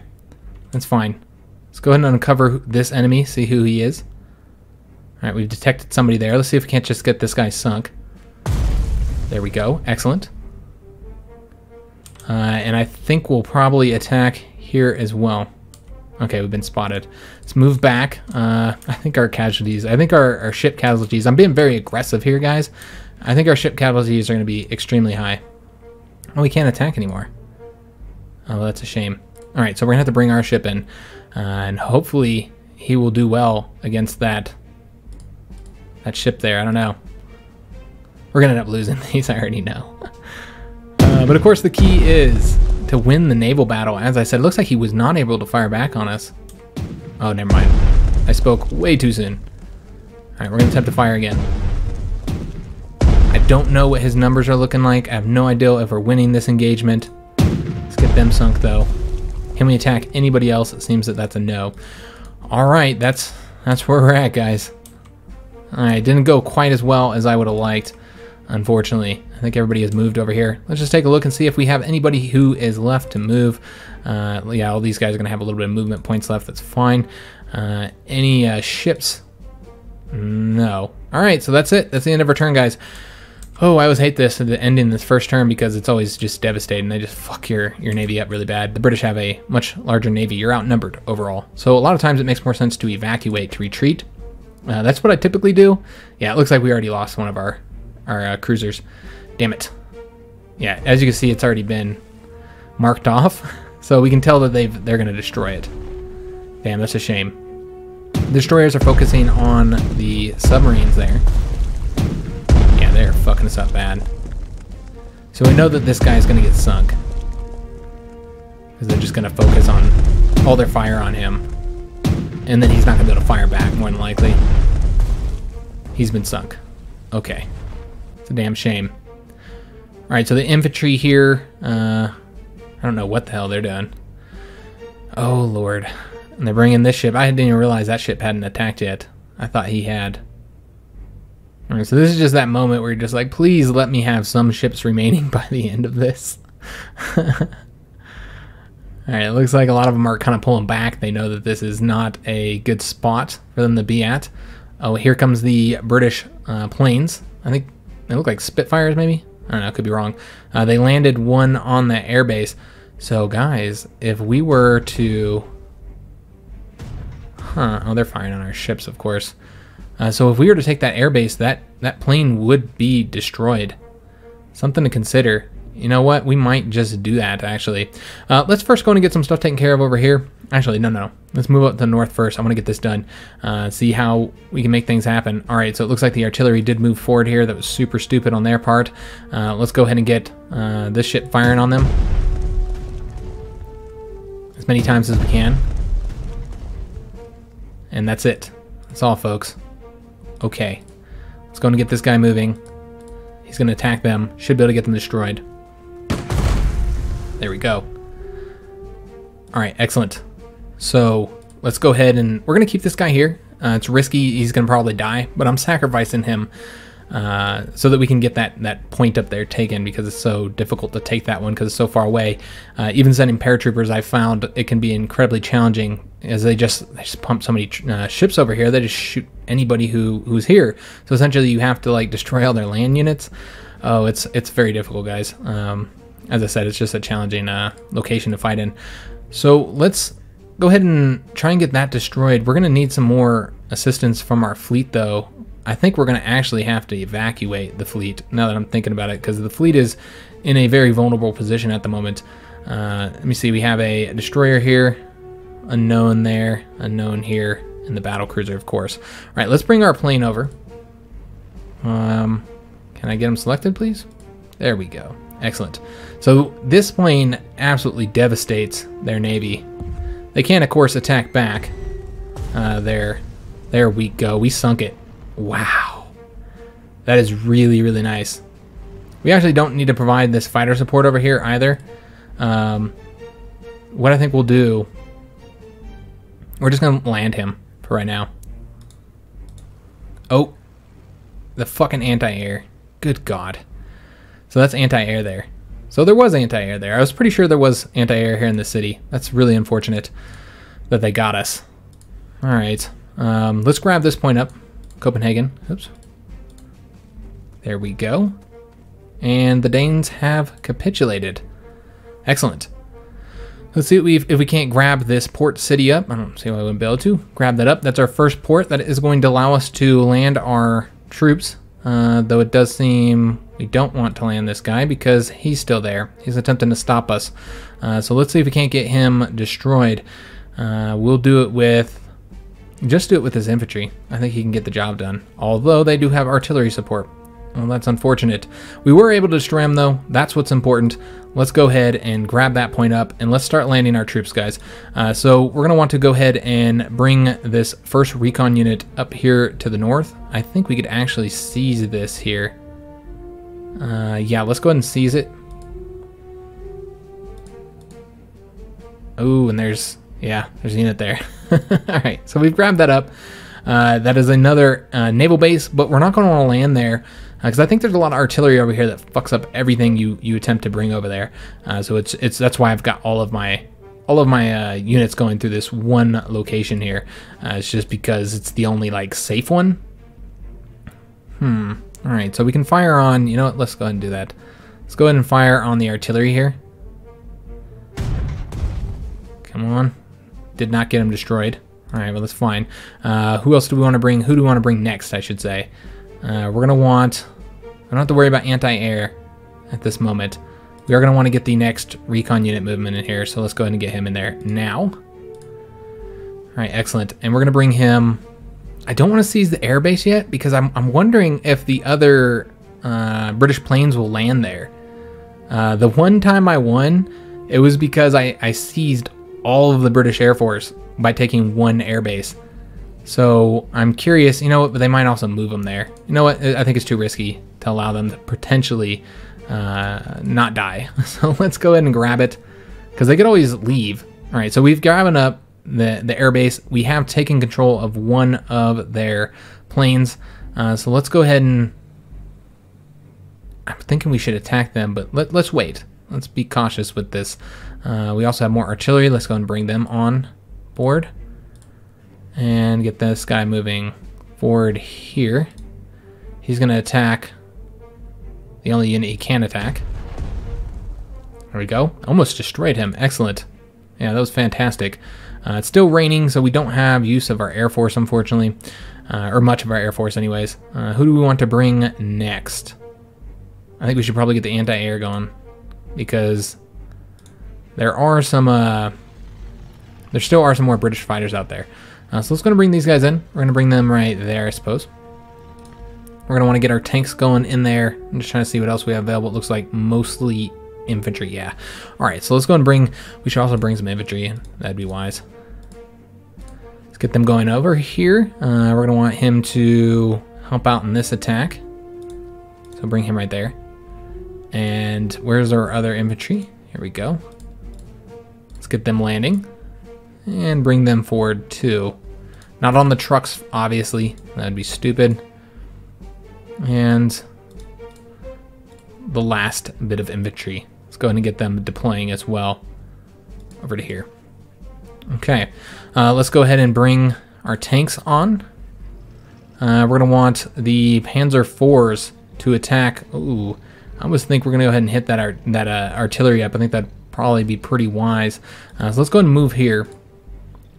That's fine. Let's go ahead and uncover this enemy, see who he is. Alright, we've detected somebody there. Let's see if we can't just get this guy sunk. There we go. Excellent. And I think we'll probably attack here as well. Okay, we've been spotted. Let's move back. I think our casualties, I think our ship casualties, I'm being very aggressive here, guys. I think our ship casualties are going to be extremely high. Oh, we can't attack anymore. Oh, that's a shame. Alright, so we're going to have to bring our ship in, and hopefully he will do well against that ship there. I don't know. We're going to end up losing these, I already know. But of course the key is to win the naval battle. As I said, it looks like he was not able to fire back on us. Oh, never mind. I spoke way too soon. Alright, we're going to attempt to fire again. I don't know what his numbers are looking like. I have no idea if we're winning this engagement. Let's get them sunk, though. Can we attack anybody else? It seems that that's a no. Alright, that's where we're at, guys. Alright, didn't go quite as well as I would have liked, unfortunately. I think everybody has moved over here. Let's just take a look and see if we have anybody who is left to move. Yeah, all these guys are going to have a little bit of movement points left. That's fine. Any ships? No. Alright, so that's it. That's the end of our turn, guys. Oh, I always hate this at the ending this first turn because it's always just devastating. They just fuck your navy up really bad. The British have a much larger navy. You're outnumbered overall. So a lot of times it makes more sense to evacuate, to retreat. That's what I typically do. Yeah, it looks like we already lost one of our cruisers. Damn it. Yeah, as you can see, it's already been marked off. So we can tell that they're going to destroy it. Damn, that's a shame. Destroyers are focusing on the submarines there. They're fucking us up bad. So we know that this guy is going to get sunk. Because they're just going to focus on all their fire on him. And then he's not going to be able to fire back, more than likely. He's been sunk. Okay. It's a damn shame. Alright, so the infantry here, I don't know what the hell they're doing. Oh, Lord. And they're bringing this ship. I didn't even realize that ship hadn't attacked yet. I thought he had. Alright, so this is just that moment where you're just like, please let me have some ships remaining by the end of this. Alright, it looks like a lot of them are kind of pulling back. They know that this is not a good spot for them to be at. Oh, here comes the British planes. I think they look like Spitfires, maybe? I don't know, could be wrong. They landed one on the airbase. So, guys, if we were to... Oh, they're firing on our ships, of course. So if we were to take that airbase, that plane would be destroyed. Something to consider. You know what? We might just do that, actually. Let's first go and get some stuff taken care of over here. Actually, no. Let's move up to the north first. I want to get this done. See how we can make things happen. All right, so it looks like the artillery did move forward here. That was super stupid on their part. Let's go ahead and get this ship firing on them as many times as we can. And that's it. That's all, folks. Okay. Let's go and get this guy moving. He's going to attack them. Should be able to get them destroyed. There we go. All right, excellent. So let's go ahead and we're going to keep this guy here. It's risky. He's going to probably die, but I'm sacrificing him so that we can get that point up there taken, because it's so difficult to take that one because it's so far away. Even sending paratroopers, I found it can be incredibly challenging, as they just pump so many ships over here. They just shoot anybody who's here. So essentially, you have to like destroy all their land units. Oh, it's very difficult, guys. As I said, it's just a challenging location to fight in. So let's go ahead and try and get that destroyed. We're going to need some more assistance from our fleet, though. I think we're going to actually have to evacuate the fleet, now that I'm thinking about it, because the fleet is in a very vulnerable position at the moment. Let me see. We have a destroyer here, unknown there, unknown here, and the battle cruiser, of course. All right, let's bring our plane over. Can I get them selected, please? There we go. Excellent. So this plane absolutely devastates their navy. They can, of course, attack back. There we go. We sunk it. Wow. That is really, really nice. We actually don't need to provide this fighter support over here either. What I think we'll do, we're just going to land him for right now. Oh, the fucking anti-air. Good God. So that's anti-air there. So there was anti-air there. I was pretty sure there was anti-air here in the city. That's really unfortunate that they got us. All right. Let's grab this point up. Copenhagen. Oops. There we go. And the Danes have capitulated. Excellent. Let's see if we can't grab this port city up. I don't see why we wouldn't be able to. Grab that up. That's our first port. That is going to allow us to land our troops. Though it does seem we don't want to land this guy because he's still there. He's attempting to stop us. So let's see if we can't get him destroyed. We'll do it with... Just do it with his infantry. I think he can get the job done. Although they do have artillery support. Well, that's unfortunate. We were able to destroy him, though. That's what's important. Let's go ahead and grab that point up, and let's start landing our troops, guys. So we're going to want to go ahead and bring this first recon unit up here to the north. I think we could actually seize this here. Yeah, let's go ahead and seize it. Oh, and there's a unit there. All right, so we've grabbed that up. That is another naval base, but we're not going to want to land there because I think there's a lot of artillery over here that fucks up everything you attempt to bring over there. So that's why I've got all of my units going through this one location here. It's just because it's the only like safe one. All right, so we can fire on. You know what? Let's go ahead and do that. Let's go ahead and fire on the artillery here. Come on. Did not get him destroyed. All right, well, that's fine. Who else do we want to bring? Who do we want to bring next, I should say? We're going to want... I don't have to worry about anti-air at this moment. We are going to want to get the next recon unit movement in here, so let's go ahead and get him in there now. All right, excellent. And we're going to bring him... I don't want to seize the airbase yet, because I'm wondering if the other British planes will land there. The one time I won, it was because I seized all of the British Air Force by taking one airbase. So I'm curious, you know what, but they might also move them there. You know what, I think it's too risky to allow them to potentially not die. So let's go ahead and grab it, because they could always leave. All right, so we've grabbed up the airbase. We have taken control of one of their planes. So let's go ahead and, I'm thinking we should attack them, but let's wait. Let's be cautious with this. We also have more artillery. Let's go and bring them on board and get this guy moving forward here. He's going to attack the only unit he can attack. There we go. Almost destroyed him. Excellent. Yeah, that was fantastic. It's still raining, so we don't have use of our Air Force, unfortunately. Or much of our Air Force anyways. Who do we want to bring next? I think we should probably get the anti-air going, because there are some, there still are some more British fighters out there. So let's go and bring these guys in. We're going to bring them right there, I suppose. We're going to want to get our tanks going in there. I'm just trying to see what else we have available. It looks like mostly infantry, yeah. All right, so let's go and bring, we should also bring some infantry. That'd be wise. Let's get them going over here. We're going to want him to help out in this attack. So bring him right there. And where's our other infantry? Here we go. Let's get them landing and bring them forward too. Not on the trucks, obviously. That'd be stupid. And the last bit of infantry. Let's go ahead and get them deploying as well over to here. Okay, let's go ahead and bring our tanks on. We're going to want the Panzer IVs to attack. Ooh, I almost think we're going to go ahead and hit that artillery up. I think that'd probably be pretty wise. So let's go ahead and move here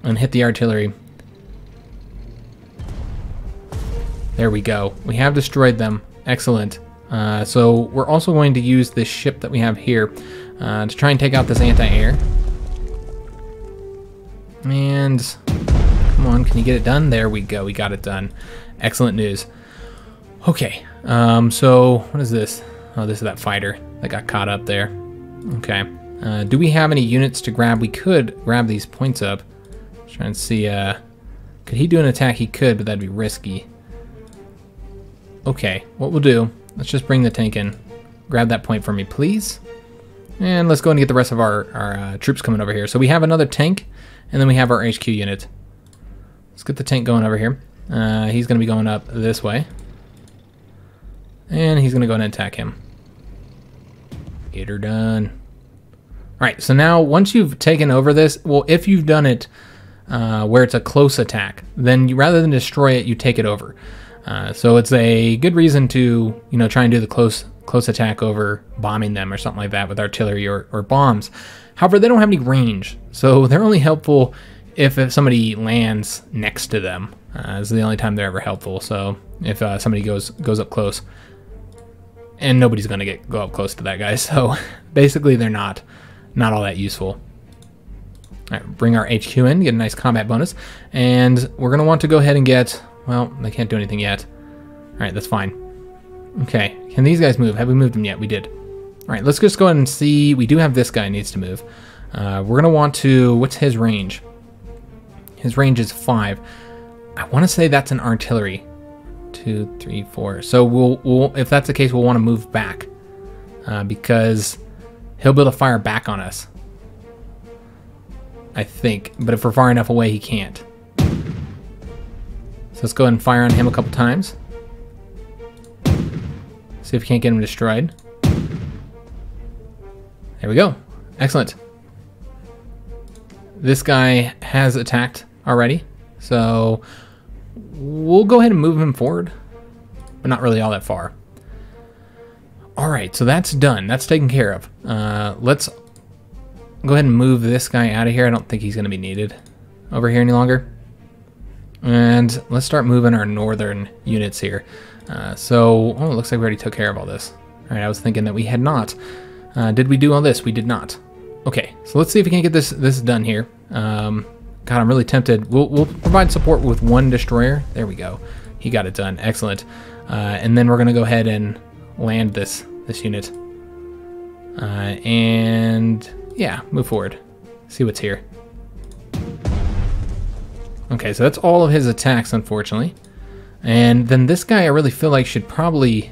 and hit the artillery. There we go. We have destroyed them. Excellent. So we're also going to use this ship that we have here to try and take out this anti-air. And come on, can you get it done? There we go. We got it done. Excellent news. Okay. So what is this? Oh, this is that fighter that got caught up there. Okay. Do we have any units to grab? We could grab these points up. Try and see. Could he do an attack? He could, but that'd be risky. Okay. What we'll do, let's just bring the tank in. Grab that point for me, please. And let's go and get the rest of our troops coming over here. So we have another tank, and then we have our HQ unit. Let's get the tank going over here. He's going to be going up this way. And he's going to go ahead and attack him. Get her done. Alright, so now once you've taken over this, well, if you've done it where it's a close attack, then rather than destroy it, you take it over. So it's a good reason to, you know, try and do the close attack over bombing them or something like that with artillery or bombs. However, they don't have any range, so they're only helpful if somebody lands next to them. This is the only time they're ever helpful. So if somebody goes up close, and nobody's going to go up close to that guy, so basically they're not all that useful. All right, bring our HQ in, get a nice combat bonus, and we're going to want to go ahead and get, well, they can't do anything yet. All right, that's fine. Okay, can these guys move? Have we moved them yet? We did. All right, let's just go ahead and see. We do have this guy needs to move. We're going to want to, what's his range? His range is 5. I want to say that's an artillery. 2, 3, 4. So we'll if that's the case, we'll want to move back because he'll be able to fire back on us, I think. But if we're far enough away, he can't. So let's go ahead and fire on him a couple times. See if we can't get him destroyed. There we go. Excellent. This guy has attacked already, so we'll go ahead and move him forward, but not really all that far. All right, so that's done. That's taken care of. Let's go ahead and move this guy out of here. I don't think he's going to be needed over here any longer. And let's start moving our northern units here. So it looks like we already took care of all this. All right, I was thinking that we had not. Did we do all this? We did not. Okay, so let's see if we can get this done here. God, I'm really tempted. We'll provide support with 1 destroyer. There we go. He got it done. Excellent. And then we're going to go ahead and land this unit. And yeah, move forward. See what's here. Okay, so that's all of his attacks, unfortunately. And then this guy I really feel like should probably...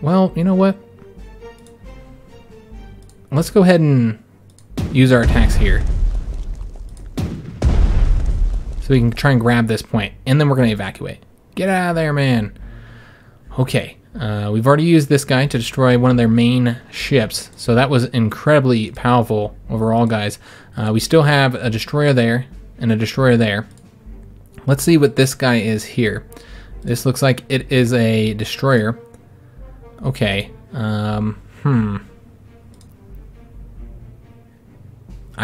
Well, you know what? Let's go ahead and use our attacks here. So we can try and grab this point, and then we're going to evacuate. Get out of there, man. Okay, we've already used this guy to destroy one of their main ships, so that was incredibly powerful overall, guys. We still have a destroyer there and a destroyer there. Let's see what this guy is here. This looks like it is a destroyer. Okay, I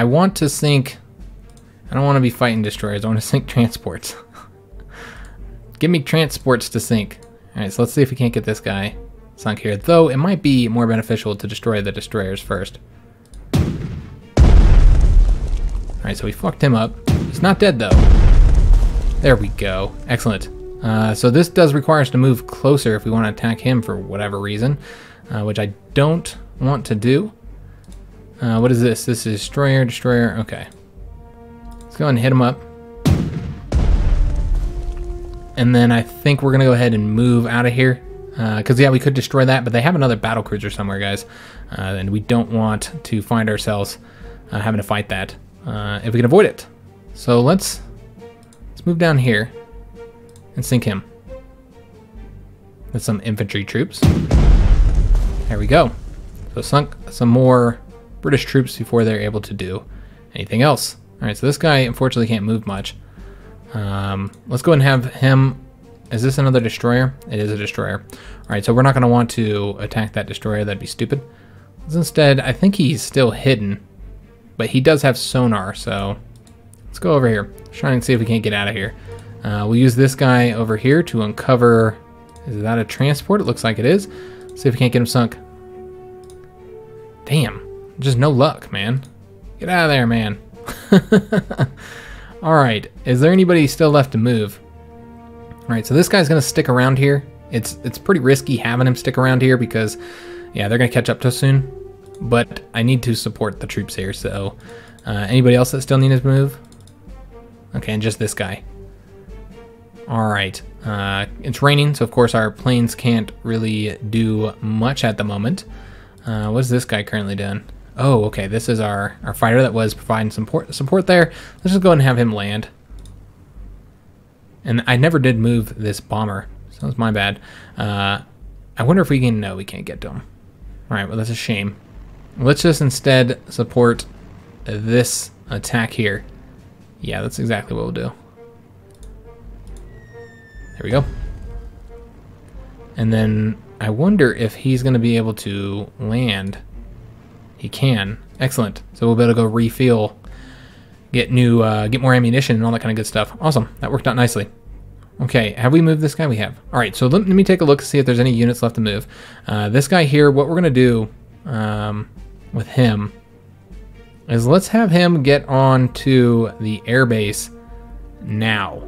want to sink... I don't want to be fighting destroyers. I want to sink transports. Give me transports to sink. Alright, so let's see if we can't get this guy sunk here. Though, it might be more beneficial to destroy the destroyers first. Alright, so we fucked him up. He's not dead, though. There we go. Excellent. So this does require us to move closer if we want to attack him for whatever reason, which I don't want to do. What is this? This is destroyer, destroyer. Okay. Let's go ahead and hit him up. And then I think we're going to go ahead and move out of here. Because, yeah, we could destroy that, but they have another battle cruiser somewhere, guys. And we don't want to find ourselves having to fight that if we can avoid it. So let's move down here and sink him with some infantry troops. There we go. So sunk some more British troops before they're able to do anything else. Alright, so this guy unfortunately can't move much. Let's go ahead and have him... Is this another destroyer? It is a destroyer. Alright, so we're not going to want to attack that destroyer. That'd be stupid. Let's instead, I think he's still hidden. But he does have sonar, so... Let's go over here. Let's try and see if we can't get out of here. We'll use this guy over here to uncover... Is that a transport? It looks like it is. See if we can't get him sunk. Damn. Just no luck, man. Get out of there, man. Alright, is there anybody still left to move? Alright, so this guy's going to stick around here. It's pretty risky having him stick around here because, yeah, they're going to catch up to us soon. But I need to support the troops here, so... anybody else that still needs to move? Okay, and just this guy. Alright, it's raining, so of course our planes can't really do much at the moment. What's this guy currently doing? Oh, okay, this is our fighter that was providing support there. Let's just go ahead and have him land. And I never did move this bomber, so that's my bad. I wonder if we can... No, we can't get to him. Alright, well, that's a shame. Let's just instead support this attack here. Yeah, that's exactly what we'll do. There we go. And then I wonder if he's going to be able to land. He can. Excellent. So we'll be able to go refuel, get more ammunition and all that kind of good stuff. Awesome. That worked out nicely. Okay, have we moved this guy? We have. All right, so let me take a look to see if there's any units left to move. This guy here, what we're going to do with him is let's have him get on to the airbase now.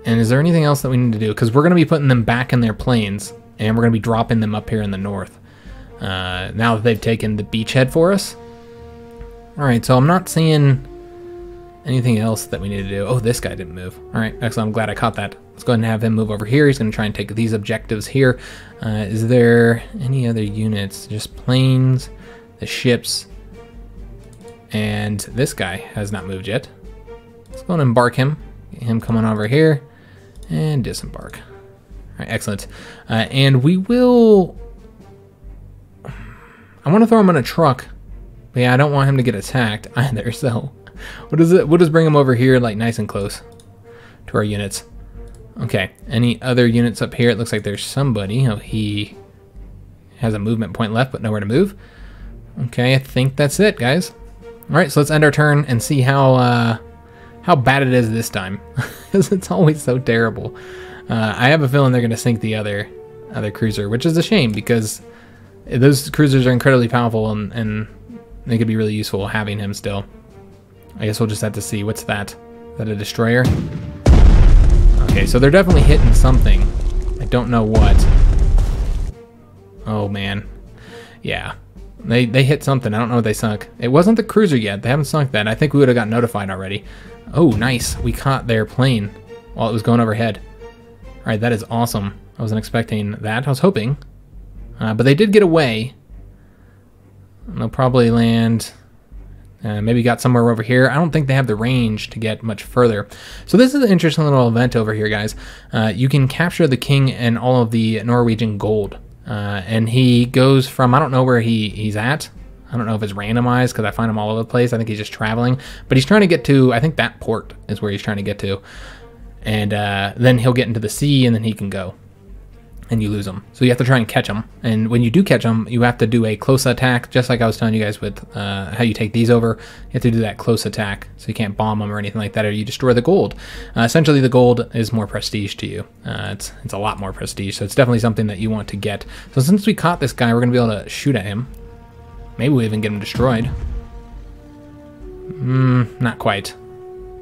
And is there anything else that we need to do? Because we're going to be putting them back in their planes, and we're going to be dropping them up here in the north. Now that they've taken the beachhead for us. Alright, so I'm not seeing anything else that we need to do. Oh, this guy didn't move. Alright, excellent. I'm glad I caught that. Let's go ahead and have him move over here. He's going to try and take these objectives here. Is there any other units? Just planes, the ships, and this guy has not moved yet. Let's go and embark him. Get him coming over here. And disembark. Alright, excellent. And we will... I want to throw him in a truck. But yeah, I don't want him to get attacked either, so... We'll just bring him over here, like, nice and close to our units. Okay, any other units up here? It looks like there's somebody. Oh, he has a movement point left, but nowhere to move. Okay, I think that's it, guys. Alright, so let's end our turn and see how bad it is this time. Because it's always so terrible. I have a feeling they're going to sink the other cruiser, which is a shame because those cruisers are incredibly powerful and they could be really useful having him still. I guess we'll just have to see. What's that? Is that a destroyer? Okay, so they're definitely hitting something. I don't know what. Oh, man. Yeah. They hit something. I don't know what they sunk. It wasn't the cruiser yet. They haven't sunk that. I think we would have got notified already. Oh, nice. We caught their plane while it was going overhead. All right, that is awesome. I wasn't expecting that. I was hoping. But they did get away. And they'll probably land... maybe got somewhere over here. I don't think they have the range to get much further. So this is an interesting little event over here, guys. You can capture the king and all of the Norwegian gold. And he goes from, I don't know where he's at. I don't know if it's randomized because I find him all over the place. I think he's just traveling. But he's trying to get to, I think that port is where he's trying to get to. And then he'll get into the sea and then he can go. And you lose him. So you have to try and catch him. And when you do catch him, you have to do a close attack, just like I was telling you guys with how you take these over. You have to do that close attack, so you can't bomb them or anything like that, or you destroy the gold. Essentially, the gold is more prestige to you. It's a lot more prestige, so it's definitely something that you want to get. So since we caught this guy, we're going to be able to shoot at him. Maybe we'll even get him destroyed. Not quite.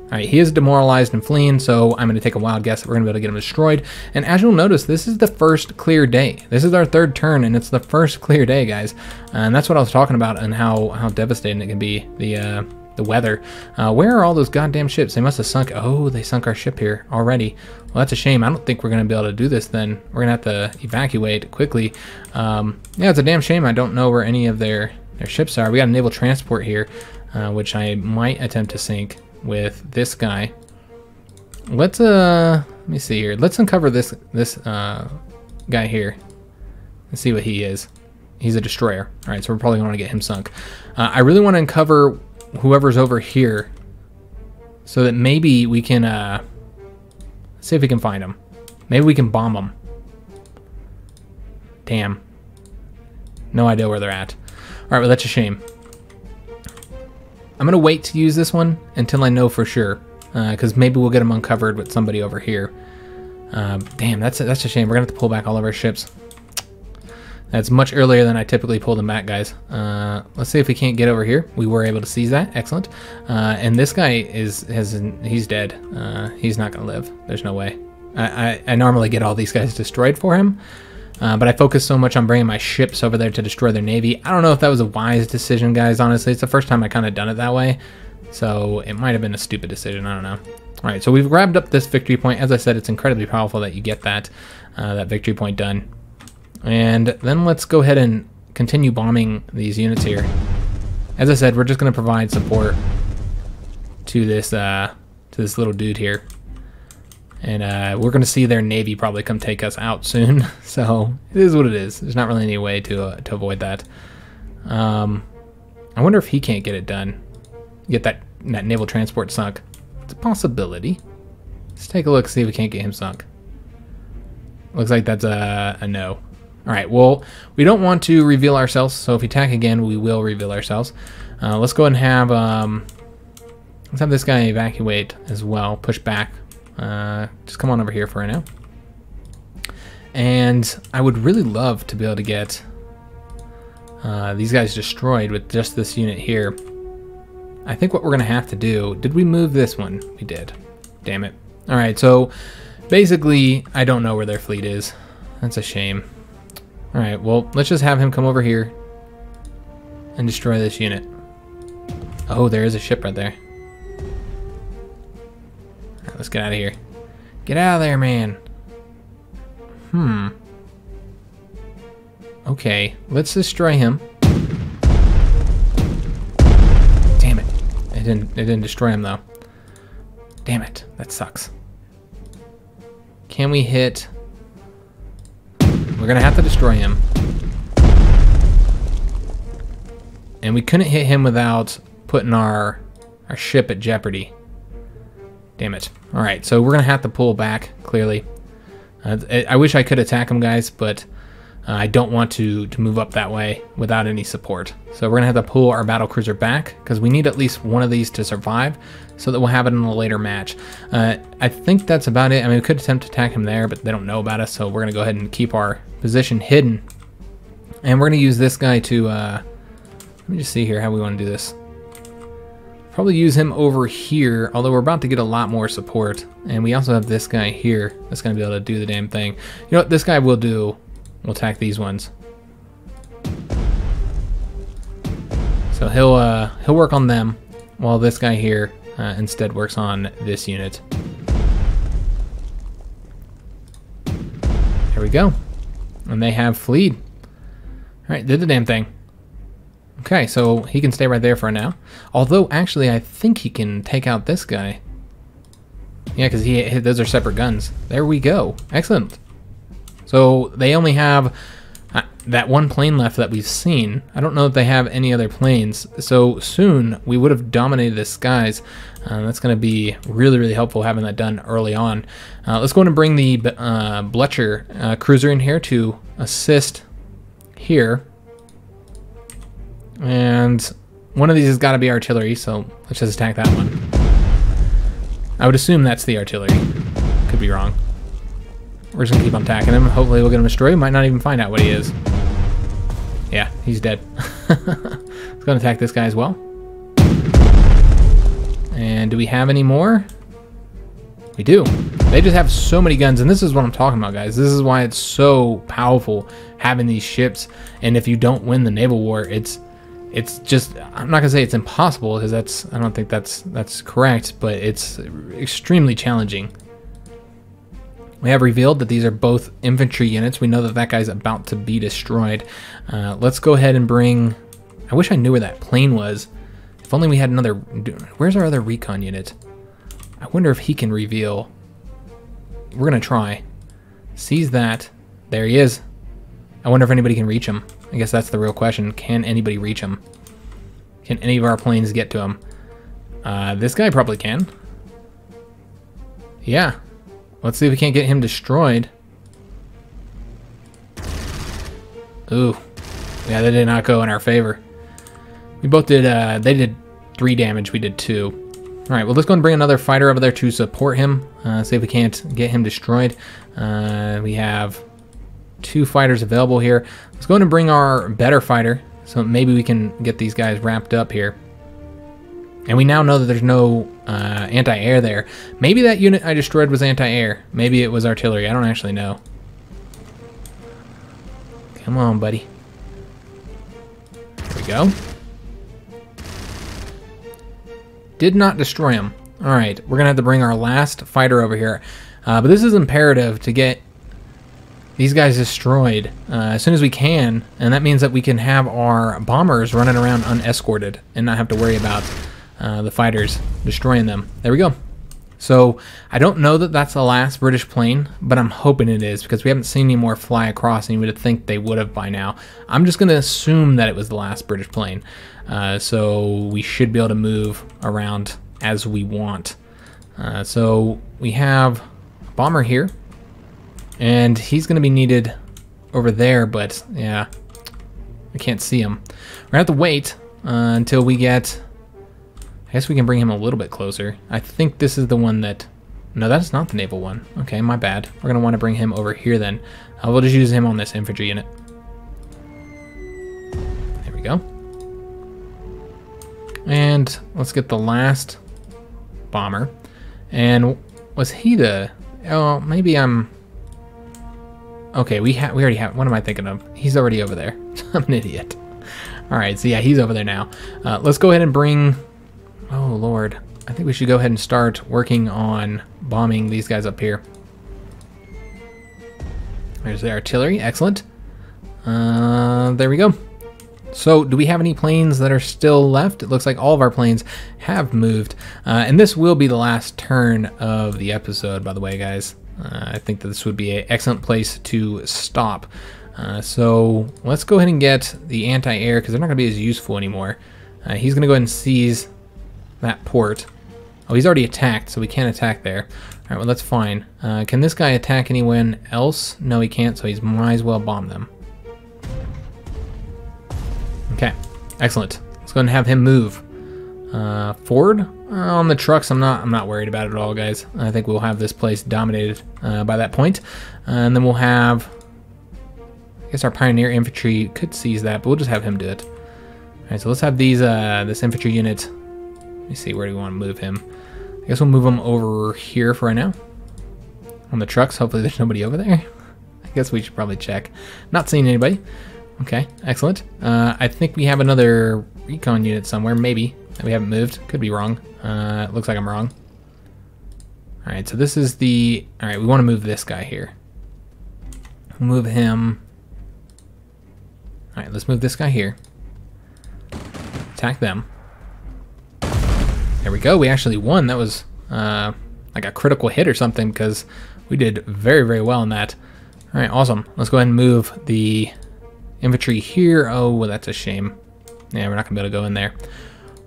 Alright, he is demoralized and fleeing, so I'm going to take a wild guess that we're going to be able to get him destroyed. And as you'll notice, this is the first clear day. This is our third turn, and it's the first clear day, guys. And that's what I was talking about and how devastating it can be, the weather. Where are all those goddamn ships? They must have sunk. Oh, they sunk our ship here already. Well, that's a shame. I don't think we're going to be able to do this then. We're going to have to evacuate quickly. Yeah, it's a damn shame. I don't know where any of their ships are. We got a naval transport here, which I might attempt to sink with this guy. Let's let me see here. Let's uncover this guy here and see what he is. He's a destroyer. All right, so we're probably going to get him sunk. I really want to uncover whoever's over here so that maybe we can see if we can find him. Maybe we can bomb them. Damn. No idea where they're at. All right, well, that's a shame. I'm going to wait to use this one until I know for sure, because maybe we'll get them uncovered with somebody over here. Damn, that's a shame. We're going to have to pull back all of our ships. That's much earlier than I typically pull them back, guys. Let's see if we can't get over here. We were able to seize that. Excellent. And this guy he's dead. He's not going to live. There's no way. I normally get all these guys destroyed for him. But I focused so much on bringing my ships over there to destroy their navy. I don't know if that was a wise decision, guys, honestly. It's the first time I kind of done it that way. So it might have been a stupid decision. I don't know. All right, so we've grabbed up this victory point. As I said, it's incredibly powerful that you get that victory point done. And then let's go ahead and continue bombing these units here. As I said, we're just going to provide support to this little dude here. And we're going to see their navy probably come take us out soon. So it is what it is. There's not really any way to avoid that. I wonder if he can't get it done. Get that naval transport sunk. It's a possibility. Let's take a look, see if we can't get him sunk. Looks like that's a no. All right, well, we don't want to reveal ourselves. So if we attack again, we will reveal ourselves. Let's go ahead and have, let's have this guy evacuate as well. Push back. Just come on over here for right now. And I would really love to be able to get these guys destroyed with just this unit here. I think what we're gonna have to do, did we move this one? We did. Damn it. All right, so basically I don't know where their fleet is. That's a shame. All right, well, let's just have him come over here and destroy this unit. Oh, there is a ship right there. Let's get out of here. Get out of there, man. Okay, let's destroy him. Damn it. It didn't destroy him though. Damn it. That sucks. Can we hit? We're gonna have to destroy him. And we couldn't hit him without putting our ship at jeopardy. Damn it. Alright, so we're going to have to pull back, clearly. I wish I could attack him, guys, but I don't want to move up that way without any support. So we're going to have to pull our battlecruiser back, because we need at least one of these to survive, so that we'll have it in a later match. I think that's about it. I mean, we could attempt to attack him there, but they don't know about us, so we're going to go ahead and keep our position hidden. And we're going to use this guy to... let me just see here how we want to do this. Probably use him over here, although we're about to get a lot more support. And we also have this guy here that's going to be able to do the damn thing. You know what this guy will do? We'll attack these ones. So he'll work on them while this guy here instead works on this unit. There we go. And they have fleed. Alright, did the damn thing. Okay, so he can stay right there for now. Although, actually, I think he can take out this guy. Yeah, because those are separate guns. There we go. Excellent. So they only have that one plane left that we've seen. I don't know if they have any other planes. So soon we would have dominated the skies. That's going to be really, really helpful having that done early on. Let's go ahead and bring the Bletcher cruiser in here to assist here. And one of these has got to be artillery, so let's just attack that one. I would assume that's the artillery. Could be wrong. We're just going to keep on attacking him. Hopefully we'll get him destroyed. We might not even find out what he is. Yeah, he's dead. Let's go and attack this guy as well. And do we have any more? We do. They just have so many guns, and this is what I'm talking about, guys. This is why it's so powerful having these ships. And if you don't win the naval war, it's just, I'm not gonna say it's impossible, because I don't think that's correct, but it's extremely challenging. We have revealed that these are both infantry units. We know that that guy's about to be destroyed. Let's go ahead and bring, I wish I knew where that plane was. If only we had another, where's our other recon unit? I wonder if he can reveal. We're gonna try. Sees that, there he is. I wonder if anybody can reach him. I guess that's the real question. Can anybody reach him? Can any of our planes get to him? This guy probably can. Yeah. Let's see if we can't get him destroyed. Ooh. Yeah, that did not go in our favor. We both did, they did 3 damage, we did 2. Alright, well, let's go and bring another fighter over there to support him. See if we can't get him destroyed. We have 2 fighters available here. Let's go ahead and bring our better fighter, so maybe we can get these guys wrapped up here. And we now know that there's no anti-air there. Maybe that unit I destroyed was anti-air. Maybe it was artillery. I don't actually know. Come on, buddy. There we go. Did not destroy him. Alright, we're going to have to bring our last fighter over here. But this is imperative to get these guys destroyed as soon as we can. And that means that we can have our bombers running around unescorted and not have to worry about the fighters destroying them. There we go. So I don't know that that's the last British plane, but I'm hoping it is, because we haven't seen any more fly across, and you would think they would have by now. I'm just going to assume that it was the last British plane. So we should be able to move around as we want. So we have a bomber here, and he's going to be needed over there, but yeah, I can't see him. We're going to have to wait until we get... I guess we can bring him a little bit closer. I think this is the one that... No, that's not the naval one. Okay, my bad. We're going to want to bring him over here then. We'll just use him on this infantry unit. There we go. And let's get the last bomber. And was he the... Oh, maybe I'm... Okay, we already have... What am I thinking of? He's already over there. I'm an idiot. Alright, so yeah, he's over there now. Let's go ahead and bring... Oh, Lord. I think we should go ahead and start working on bombing these guys up here. There's the artillery. Excellent. There we go. So, do we have any planes that are still left? It looks like all of our planes have moved. And this will be the last turn of the episode, by the way, guys. I think that this would be an excellent place to stop. So, let's go ahead and get the anti-air, because they're not going to be as useful anymore. He's going to go ahead and seize that port. Oh, he's already attacked, so we can't attack there. Alright, well, that's fine. Can this guy attack anyone else? No, he can't, so he might as well bomb them. Okay, excellent. Let's go ahead and have him move. Forward on the trucks, I'm not worried about it at all, guys. I think we'll have this place dominated by that point. And then we'll have... I guess our Pioneer Infantry could seize that, but we'll just have him do it. Alright, so let's have these this infantry unit... Let me see, where do we want to move him? I guess we'll move him over here for right now. On the trucks, hopefully there's nobody over there. I guess we should probably check. Not seeing anybody. Okay, excellent. I think we have another recon unit somewhere, maybe, that we haven't moved. Could be wrong. It looks like I'm wrong. Alright, so this is the... Alright, we want to move this guy here. Move him... Alright, let's move this guy here. Attack them. There we go, we actually won. That was like a critical hit or something, because we did very, very well in that. Alright, awesome. Let's go ahead and move the infantry here. Oh, well, that's a shame. Yeah, we're not going to be able to go in there.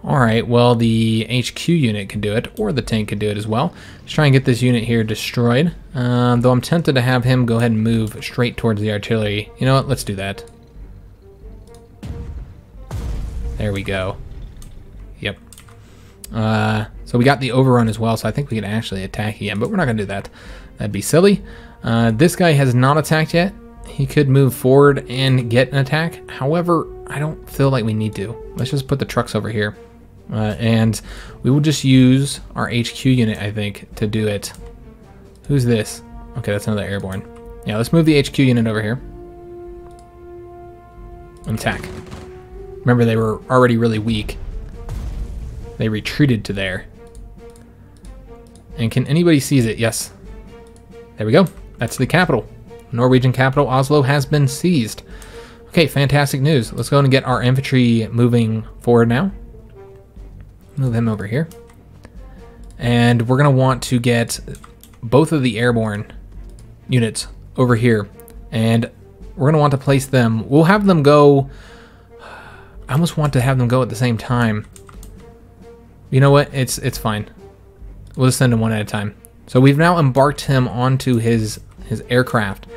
Alright, well, the HQ unit can do it, or the tank can do it as well. Let's try and get this unit here destroyed. Though I'm tempted to have him go ahead and move straight towards the artillery. You know what? Let's do that. There we go. Yep. So we got the overrun as well, so I think we can actually attack again, but we're not going to do that. That'd be silly. This guy has not attacked yet. He could move forward and get an attack. However, I don't feel like we need to. Let's just put the trucks over here. And we will just use our HQ unit, I think, to do it. Who's this? Okay, that's another airborne. Yeah, let's move the HQ unit over here. Attack. Remember, they were already really weak. They retreated to there. And can anybody seize it? Yes. There we go. That's the capital. Norwegian capital, Oslo, has been seized. Okay, fantastic news. Let's go and get our infantry moving forward now. Move him over here. And we're going to want to get both of the airborne units over here. And we're going to want to place them. We'll have them go... I almost want to have them go at the same time. You know what? It's fine. We'll just send them one at a time. So we've now embarked him onto his aircraft.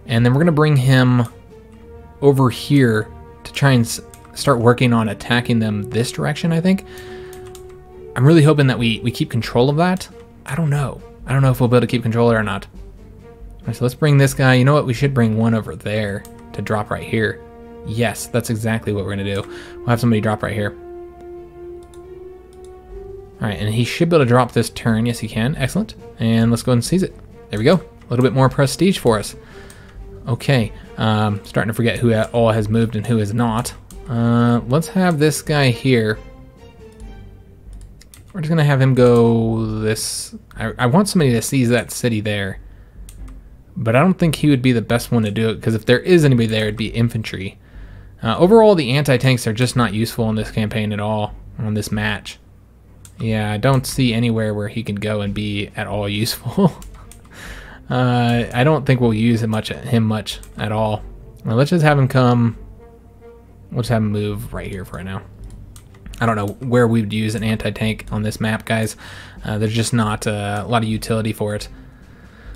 And then we're going to bring him over here to try and start working on attacking them this direction, I think. I'm really hoping that we keep control of that. I don't know. I don't know if we'll be able to keep control of it or not. All right, so let's bring this guy. You know what? We should bring one over there to drop right here. Yes, that's exactly what we're going to do. We'll have somebody drop right here. All right, and he should be able to drop this turn. Yes, he can. Excellent. And let's go ahead and seize it. There we go. A little bit more prestige for us. Okay, starting to forget who all has moved and who has not. Let's have this guy here. We're just going to have him go this... I want somebody to seize that city there. But I don't think he would be the best one to do it, because if there is anybody there, it'd be infantry. Overall, the anti-tanks are just not useful in this campaign at all, on this match. Yeah, I don't see anywhere where he could go and be at all useful. I don't think we'll use him much at all. Well, let's just have him come. We'll just have him move right here for right now. I don't know where we would use an anti-tank on this map, guys. There's just not a lot of utility for it.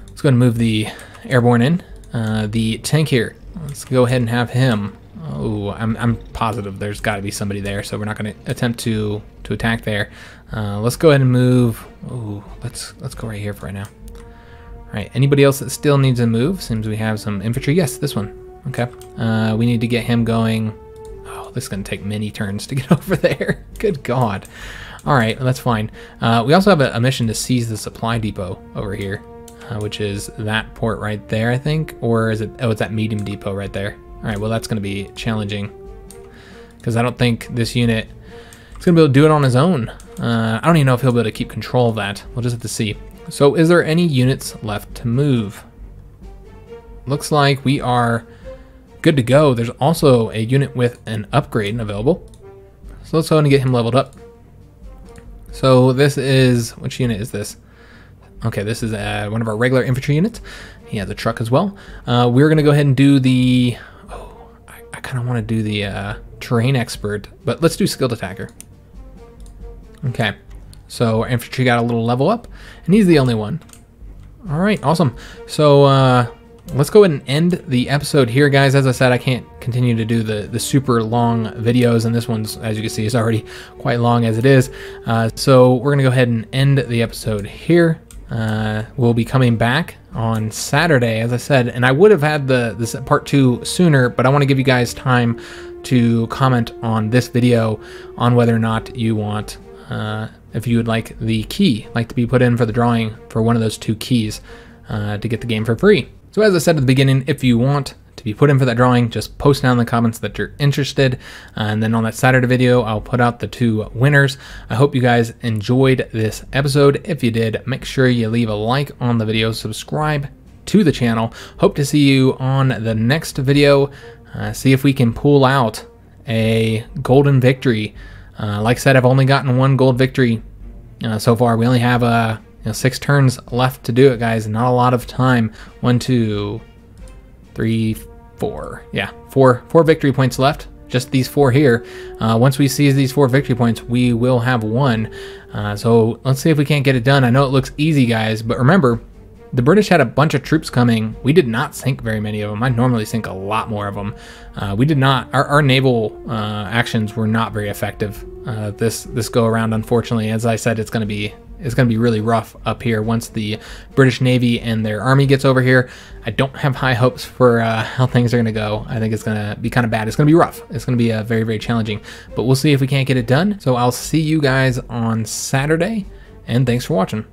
Let's go ahead and move the airborne in. The tank here. Let's go ahead and have him. Oh, I'm positive there's got to be somebody there, so we're not going to attempt to attack there. Let's go ahead and move. Oh, let's go right here for right now. All right, anybody else that still needs a move? Seems we have some infantry. Yes, this one. Okay. We need to get him going. Oh, this is going to take many turns to get over there. Good God. All right, that's fine. We also have a mission to seize the supply depot over here, which is that port right there, I think. Or is it? Oh, it's that medium depot right there. All right, well, that's going to be challenging, because I don't think this unit is going to be able to do it on his own. I don't even know if he'll be able to keep control of that. We'll just have to see. So is there any units left to move? Looks like we are good to go. There's also a unit with an upgrade available. So let's go ahead and get him leveled up. So this is, which unit is this? Okay, this is one of our regular infantry units. He has a truck as well. We're going to go ahead and do the... I kind of want to do the terrain expert, but let's do skilled attacker. Okay, so our infantry got a little level up, and he's the only one. All right, awesome. So let's go ahead and end the episode here, guys. As I said, I can't continue to do the super long videos, and this one's, as you can see, is already quite long as it is. So we're going to go ahead and end the episode here. We'll be coming back on Saturday, as I said, and I would have had this part 2 sooner, but I want to give you guys time to comment on this video on whether or not you want, if you would like the key, like to be put in for the drawing for one of those 2 keys to get the game for free. So as I said at the beginning, if you want to to be put in for that drawing, just post down in the comments that you're interested. And then on that Saturday video, I'll put out the 2 winners. I hope you guys enjoyed this episode. If you did, make sure you leave a like on the video, subscribe to the channel. Hope to see you on the next video. See if we can pull out a golden victory. Like I said, I've only gotten 1 gold victory so far. We only have 6 turns left to do it, guys. Not a lot of time. 1, 2, 3, 4. Yeah, 4 victory points left. Just these 4 here. Once we seize these 4 victory points, we will have won. So let's see if we can't get it done. I know it looks easy, guys, but remember, the British had a bunch of troops coming. We did not sink very many of them. I normally sink a lot more of them. We did not. Our naval actions were not very effective this go around. Unfortunately, as I said, it's going to be really rough up here once the British Navy and their army gets over here. I don't have high hopes for how things are going to go. I think it's going to be kind of bad. It's going to be rough. It's going to be very, very challenging. But we'll see if we can't get it done. So I'll see you guys on Saturday, and thanks for watching.